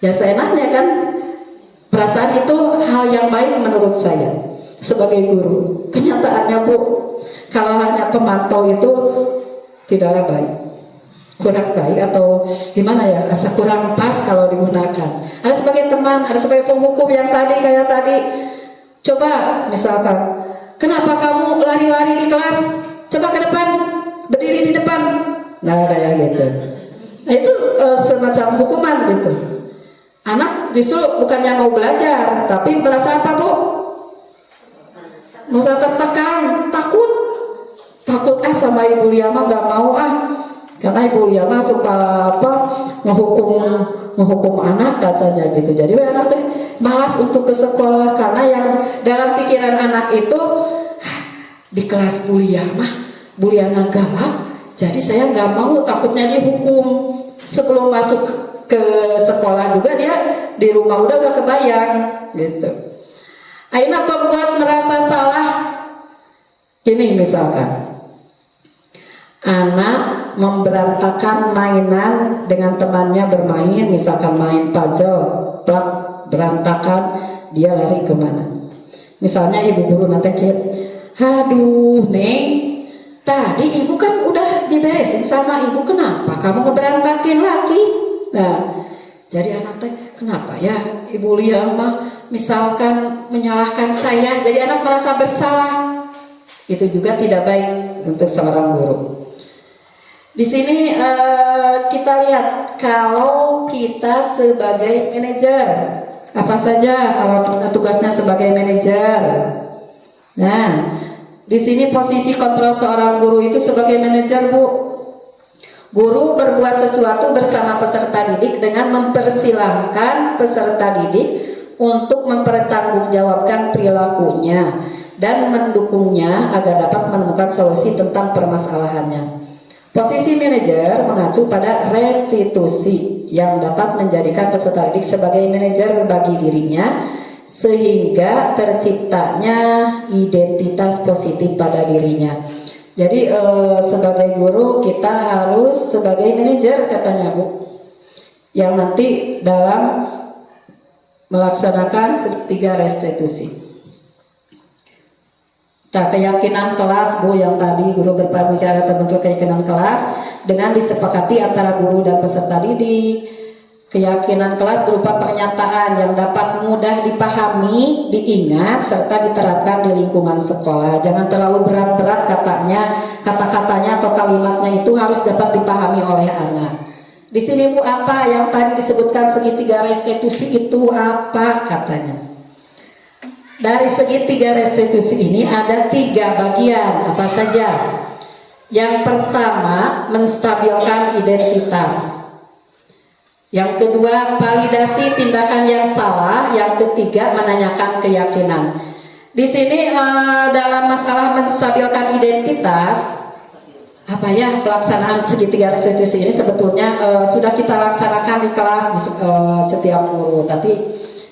Ya seenaknya kan. Perasaan itu hal yang baik menurut saya sebagai guru. Kenyataannya bu, kalau hanya pemantau itu tidaklah baik, kurang baik atau gimana ya, asa kurang pas kalau digunakan. Ada sebagai teman, ada sebagai penghukum yang tadi kayak tadi. Coba misalkan, kenapa kamu lari-lari di kelas? Coba ke depan, berdiri di depan. Nah kayak gitu. Nah itu semacam hukuman gitu. Anak justru bukannya mau belajar, tapi merasa apa bu? Merasa tertekan, takut sama Ibu Lia mah gak mau karena Ibu Lia mah suka menghukum anak katanya gitu. Jadi anak teh malas untuk ke sekolah karena yang dalam pikiran anak itu di kelas Bu Lia mah galak, jadi saya nggak mau, takutnya dihukum. Sebelum masuk ke sekolah juga dia di rumah udah kebayang gitu. Akhirnya pembuat merasa salah. Gini misalkan, anak memberantakan mainan dengan temannya bermain, misalkan main puzzle, berantakan, dia lari kemana? Misalnya ibu guru nanti aduh Neng, tadi ibu kan udah diberesin sama ibu, kenapa kamu ngeberantakin lagi? Nah, jadi anak teh kenapa ya Ibu Lia mah misalkan menyalahkan saya, jadi anak merasa bersalah. Itu juga tidak baik untuk seorang guru. Di sini kita lihat kalau kita sebagai manajer, apa saja kalau tugasnya sebagai manajer. Nah, di sini posisi kontrol seorang guru itu sebagai manajer bu. Guru berbuat sesuatu bersama peserta didik dengan mempersilahkan peserta didik untuk mempertanggungjawabkan perilakunya dan mendukungnya agar dapat menemukan solusi tentang permasalahannya. Posisi manajer mengacu pada restitusi yang dapat menjadikan peserta didik sebagai manajer bagi dirinya sehingga terciptanya identitas positif pada dirinya. Jadi sebagai guru kita harus sebagai manajer katanya bu, yang nanti dalam melaksanakan segitiga restitusi. Nah, keyakinan kelas bu, yang tadi guru berperan menjaga terbentuk keyakinan kelas dengan disepakati antara guru dan peserta didik. Keyakinan kelas berupa pernyataan yang dapat mudah dipahami, diingat, serta diterapkan di lingkungan sekolah. Jangan terlalu berat-berat kata-katanya atau kalimatnya itu harus dapat dipahami oleh anak. Di sini bu, apa yang tadi disebutkan segitiga restitusi itu apa katanya? Dari segitiga restitusi ini ada 3 bagian, apa saja? Yang pertama, menstabilkan identitas. Yang kedua, validasi tindakan yang salah. Yang ketiga, menanyakan keyakinan. Di sini dalam masalah menstabilkan identitas, apa ya, pelaksanaan segitiga restitusi ini sebetulnya sudah kita laksanakan di kelas di setiap guru, tapi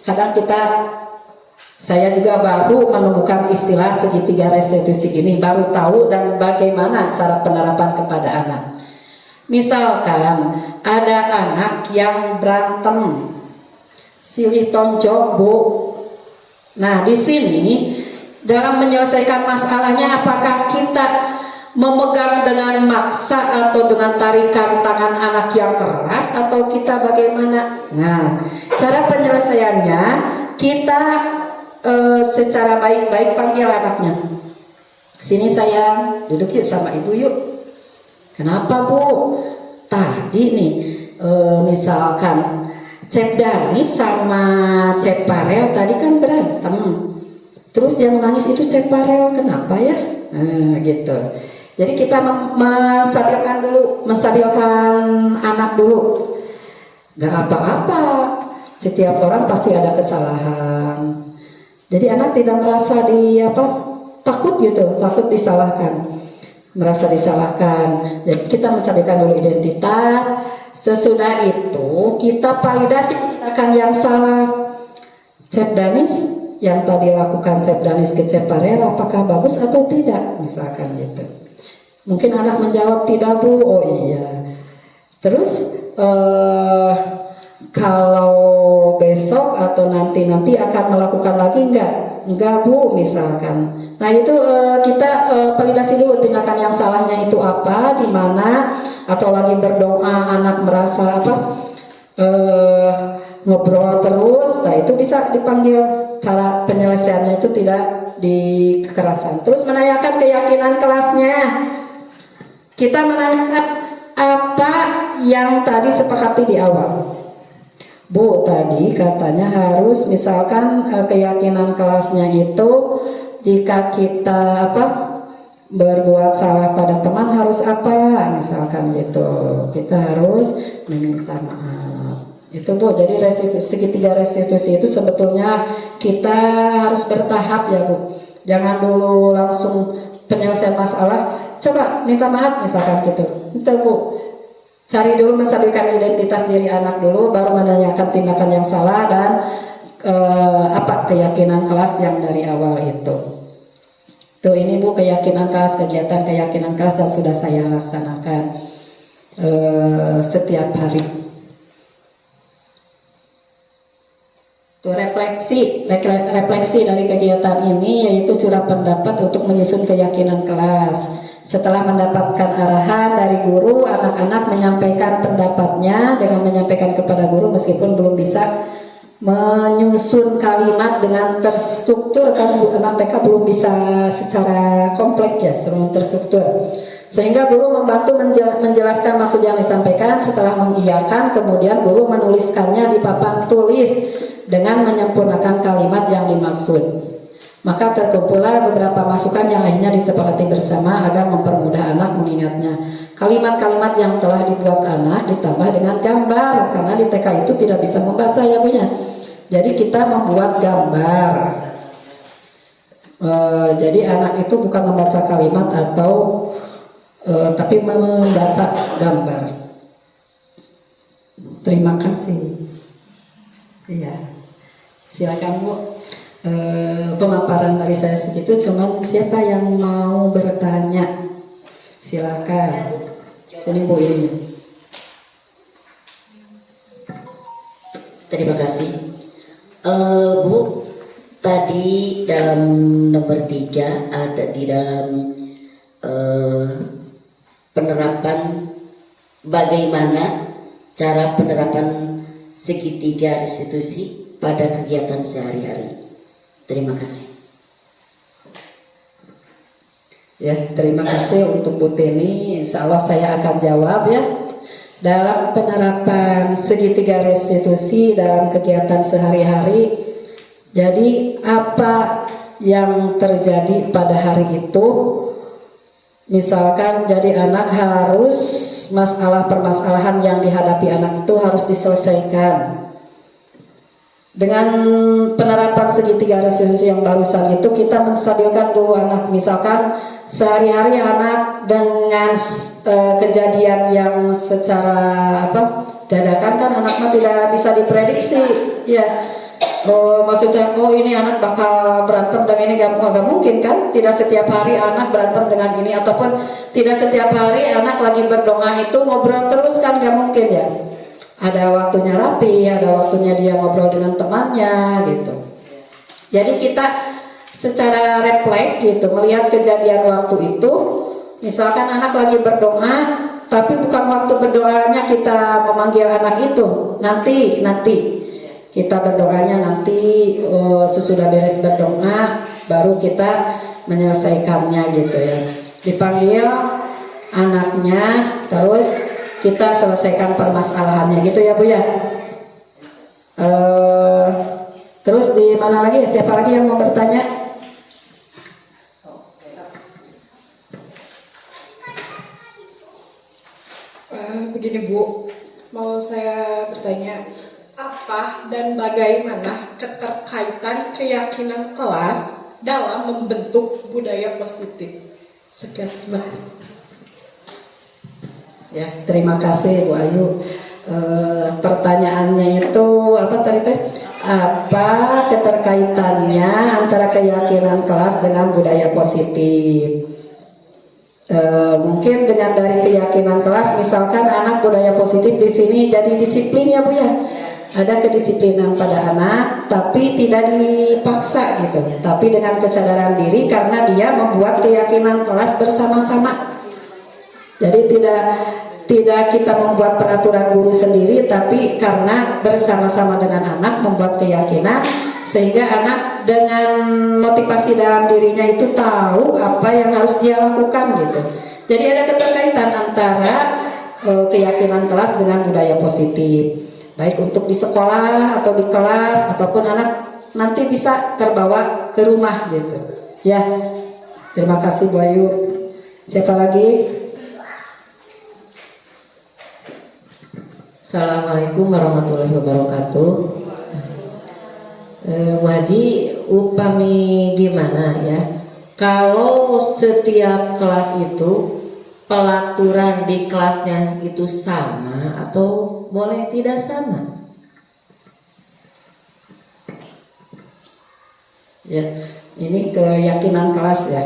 kadang saya juga baru menemukan istilah segitiga restitusi ini, baru tahu dan bagaimana cara penerapan kepada anak. Misalkan ada anak yang berantem, silih tonjok bu. Nah di sini dalam menyelesaikan masalahnya, apakah kita memegang dengan maksa atau dengan tarikan tangan anak yang keras, atau kita bagaimana? Nah cara penyelesaiannya, kita secara baik-baik panggil anaknya, sini sayang, duduk yuk sama ibu yuk. Kenapa bu? Tadi nih misalkan Cep Danis sama Cep Parel tadi kan berantem, terus yang nangis itu Cep Parel, kenapa ya? Nah gitu. Jadi kita menstabilkan anak dulu. Gak apa-apa, setiap orang pasti ada kesalahan. Jadi anak tidak merasa takut gitu, takut disalahkan, merasa disalahkan. Jadi kita menstabilkan dulu identitas. Sesudah itu kita validasi tindakan yang salah. Cep Danis yang tadi lakukan Cep Danis ke Cep Parel, apakah bagus atau tidak, misalkan gitu. Mungkin anak menjawab tidak bu, oh iya. Terus kalau besok atau nanti akan melakukan lagi enggak bu, misalkan. Nah itu kita validasi dulu tindakan yang salahnya itu apa, di mana, atau lagi berdoa anak merasa ngobrol terus. Nah itu bisa dipanggil, cara penyelesaiannya itu tidak di kekerasan. Terus menanyakan keyakinan kelasnya, kita menanyakan apa yang tadi sepakati di awal. Bu tadi katanya harus misalkan keyakinan kelasnya itu, jika kita berbuat salah pada teman harus apa, misalkan gitu, kita harus meminta maaf. Itu bu, jadi segitiga restitusi itu sebetulnya kita harus bertahap ya bu. Jangan dulu langsung penyelesaian masalah, coba minta maaf misalkan gitu. Itu bu, cari dulu menstabilkan identitas diri anak dulu, baru menanyakan tindakan yang salah dan apa keyakinan kelas yang dari awal itu. Tuh ini bu, keyakinan kelas, kegiatan keyakinan kelas yang sudah saya laksanakan setiap hari. Tuh refleksi dari kegiatan ini yaitu curah pendapat untuk menyusun keyakinan kelas. Setelah mendapatkan arahan dari guru, anak-anak menyampaikan pendapatnya dengan menyampaikan kepada guru meskipun belum bisa menyusun kalimat dengan terstruktur, kan anak TK belum bisa secara kompleks ya, sebelum terstruktur. Sehingga guru membantu menjelaskan maksud yang disampaikan. Setelah mengiyakan, kemudian guru menuliskannya di papan tulis dengan menyempurnakan kalimat yang dimaksud. Maka terkumpullah beberapa masukan yang akhirnya disepakati bersama agar mempermudah anak mengingatnya. Kalimat-kalimat yang telah dibuat anak ditambah dengan gambar, karena di TK itu tidak bisa membaca ya punya. Jadi kita membuat gambar. Jadi anak itu bukan membaca kalimat tapi membaca gambar. Terima kasih. Iya, silakan bu. Pemaparan dari saya segitu. Cuman siapa yang mau bertanya? Silakan. Sini bu ini. Terima kasih. Bu, tadi dalam nomor 3 ada di dalam penerapan, bagaimana cara penerapan segitiga restitusi pada kegiatan sehari-hari. Terima kasih. Ya, terima kasih untuk Bu Tini. Insya Allah saya akan jawab ya. Dalam penerapan segitiga restitusi dalam kegiatan sehari-hari, jadi apa yang terjadi pada hari itu, misalkan jadi anak harus permasalahan yang dihadapi anak itu harus diselesaikan. Dengan penerapan segitiga restitusi yang barusan itu, kita menstabilkan dulu anak. Misalkan sehari-hari anak dengan kejadian yang secara dadakan, kan anak mah tidak bisa diprediksi ya. Maksudnya ini anak bakal berantem dengan ini, gak mungkin kan. Tidak setiap hari anak berantem dengan ini, ataupun tidak setiap hari anak lagi berdoa itu ngobrol terus, kan gak mungkin ya. Ada waktunya rapi, ada waktunya dia ngobrol dengan temannya gitu. Jadi kita secara refleks gitu melihat kejadian waktu itu. Misalkan anak lagi berdoa, tapi bukan waktu berdoanya kita memanggil anak itu. Nanti kita berdoanya nanti, sesudah beres berdoa baru kita menyelesaikannya gitu ya. Dipanggil anaknya, terus kita selesaikan permasalahannya gitu ya Bu ya. Terus di mana lagi? Siapa lagi yang mau bertanya? Begini Bu, mau saya bertanya, apa dan bagaimana keterkaitan keyakinan kelas dalam membentuk budaya positif? Sekian, terima kasih. Ya, terima kasih Bu Ayu. Pertanyaannya itu apa tadi teh? Apa keterkaitannya antara keyakinan kelas dengan budaya positif? Mungkin dengan dari keyakinan kelas, misalkan anak budaya positif di sini jadi disiplin ya Bu ya. Ada kedisiplinan pada anak, tapi tidak dipaksa gitu. Tapi dengan kesadaran diri karena dia membuat keyakinan kelas bersama-sama. Jadi tidak kita membuat peraturan guru sendiri, tapi karena bersama-sama dengan anak membuat keyakinan, sehingga anak dengan motivasi dalam dirinya itu tahu apa yang harus dia lakukan gitu. Jadi ada keterkaitan antara keyakinan kelas dengan budaya positif, baik untuk di sekolah atau di kelas, ataupun anak nanti bisa terbawa ke rumah gitu ya. Terima kasih Bu Ayu. Siapa lagi? Assalamualaikum warahmatullahi wabarakatuh. Waji, upami gimana ya? Kalau setiap kelas itu pelaturan di kelasnya itu sama atau boleh tidak sama? Ya, ini keyakinan kelas ya.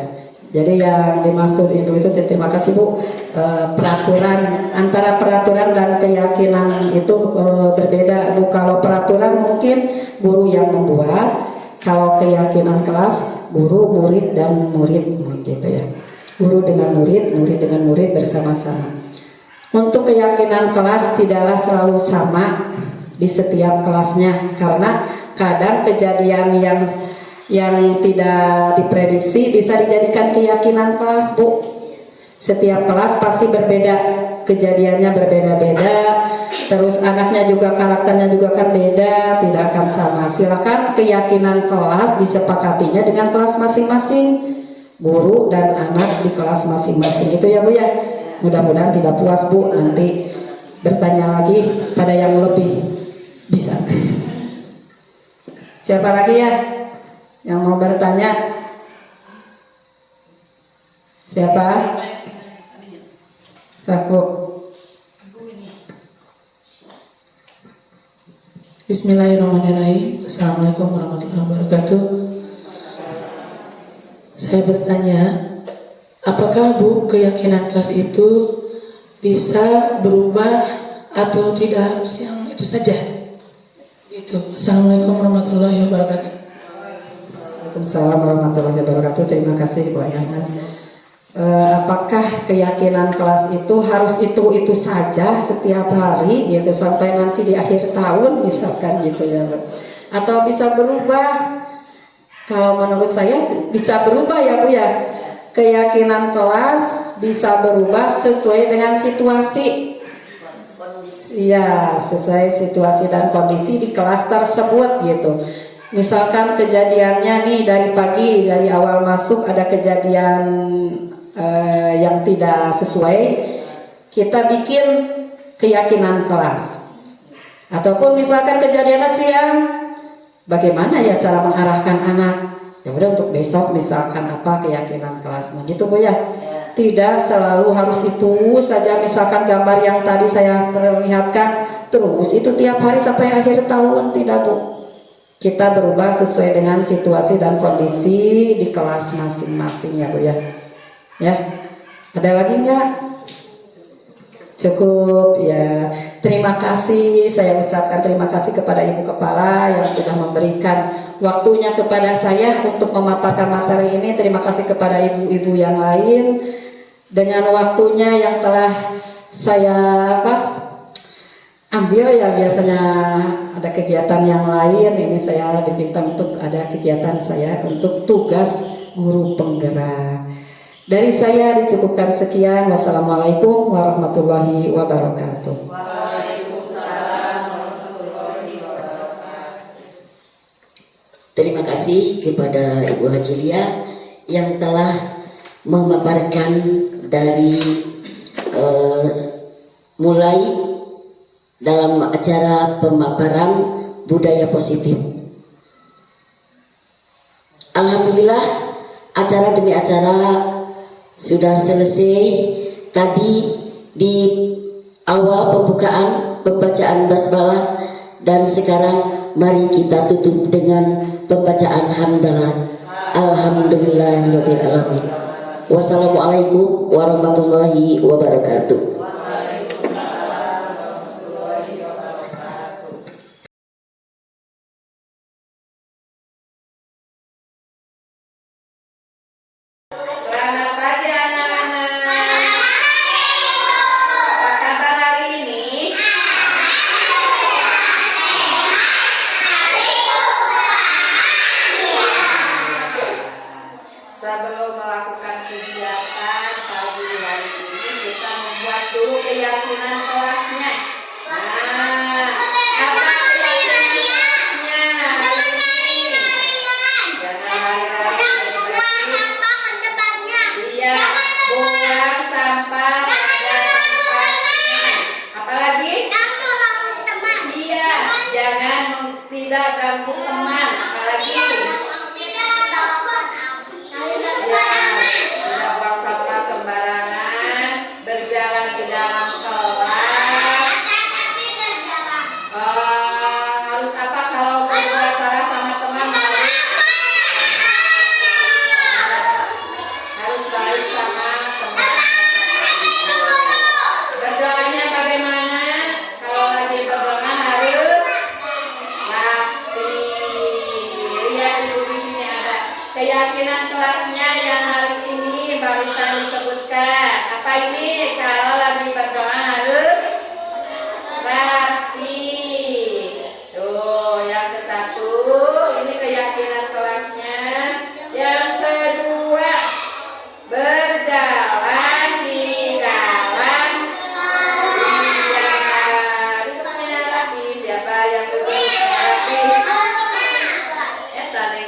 Jadi yang dimaksud Ibu itu, terima kasih Bu, peraturan, antara peraturan dan keyakinan itu berbeda Bu. Kalau peraturan mungkin guru yang membuat, kalau keyakinan kelas guru, murid dan murid gitu ya. Guru dengan murid, murid dengan murid bersama-sama. Untuk keyakinan kelas tidaklah selalu sama di setiap kelasnya, karena kadang kejadian yang tidak diprediksi bisa dijadikan keyakinan kelas Bu. Setiap kelas pasti berbeda, kejadiannya berbeda-beda, terus anaknya juga karakternya juga kan beda, tidak akan sama. Silakan keyakinan kelas disepakatinya dengan kelas masing-masing, guru dan anak di kelas masing-masing itu ya Bu ya. Mudah-mudahan tidak puas Bu, nanti bertanya lagi pada yang lebih bisa. Siapa lagi ya yang mau bertanya? Siapa? Aku. Bismillahirrahmanirrahim. Assalamualaikum warahmatullahi wabarakatuh. Saya bertanya, apakah Bu keyakinan kelas itu bisa berubah atau tidak harus yang itu saja? Itu. Assalamualaikum warahmatullahi wabarakatuh. Waalaikumsalam warahmatullahi wabarakatuh. Terima kasih Bu Ayana. Apakah keyakinan kelas itu harus itu saja setiap hari gitu sampai nanti di akhir tahun misalkan gitu ya, atau bisa berubah? Kalau menurut saya bisa berubah ya Bu ya. Keyakinan kelas bisa berubah sesuai dengan situasi. Iya, sesuai situasi dan kondisi di kelas tersebut gitu. Misalkan kejadiannya nih dari pagi, dari awal masuk ada kejadian yang tidak sesuai, kita bikin keyakinan kelas. Ataupun misalkan kejadiannya siang, bagaimana ya cara mengarahkan anak. Ya udah untuk besok misalkan apa keyakinan kelasnya gitu Bu ya. Tidak selalu harus itu saja, misalkan gambar yang tadi saya perlihatkan terus itu tiap hari sampai akhir tahun, tidak Bu. Kita berubah sesuai dengan situasi dan kondisi di kelas masing-masing ya Bu ya. Ya, ada lagi nggak? Cukup ya. Terima kasih, saya ucapkan terima kasih kepada Ibu Kepala yang sudah memberikan waktunya kepada saya untuk memaparkan materi ini. Terima kasih kepada ibu-ibu yang lain dengan waktunya yang telah saya ambil ya. Biasanya ada kegiatan yang lain, ini saya diminta untuk ada kegiatan saya untuk tugas guru penggerak. Dari saya dicukupkan sekian. Wassalamualaikum warahmatullahi wabarakatuh. Terima kasih kepada Ibu Haji Lia yang telah memaparkan dari mulai dalam acara pemaparan budaya positif. Alhamdulillah acara demi acara sudah selesai. Tadi di awal pembukaan pembacaan basmalah, dan sekarang mari kita tutup dengan pembacaan hamdalah. Alhamdulillahirabbil alamin. Wassalamualaikum warahmatullahi wabarakatuh. Selamat pagi anak-anak. Apa kabar hari ini? Sebelum melakukan kegiatan pagi hari ini, kita membuat dulu keyakinan kelasnya. Nah, apa keyakinan kelasnya hari ini? Jangan lari-lari. Iya, buang sampah pada tempatnya. Apalagi? Iya, jangan tidak ganggu teman. Apalagi? Tidak buang sampah sembarangan, berjalan di dalam kelas. Harus apa kalau berbuat salah sama teman? Harus baik sama teman. Berdoanya bagaimana? Kalau lagi berdoa harus rapi. Lihat itu di sini ada keyakinan kelasnya yang hari ini barusan disebutkan. Apa ini? Kalau lagi berdoa harus rapi. Tuh, yang ke satu ini keyakinan kelasnya. Yang kedua, berjalan di dalam biar duduknya rapi. Siapa yang duduknya rapi? Neng.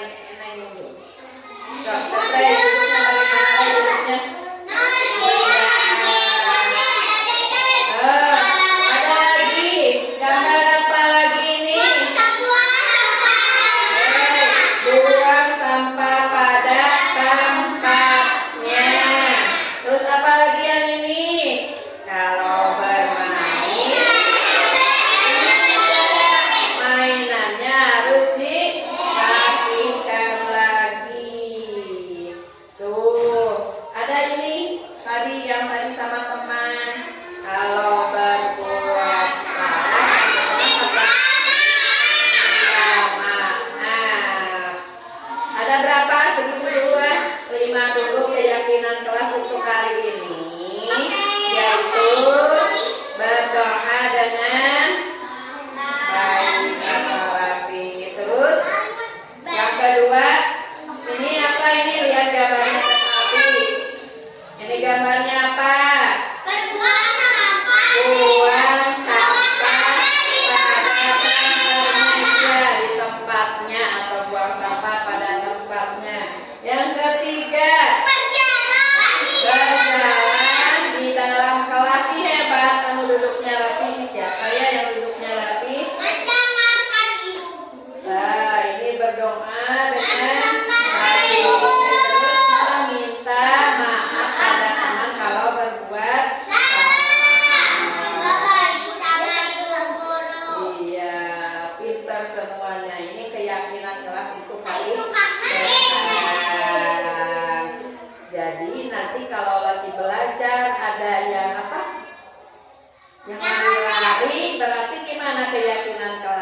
keyakinan kelas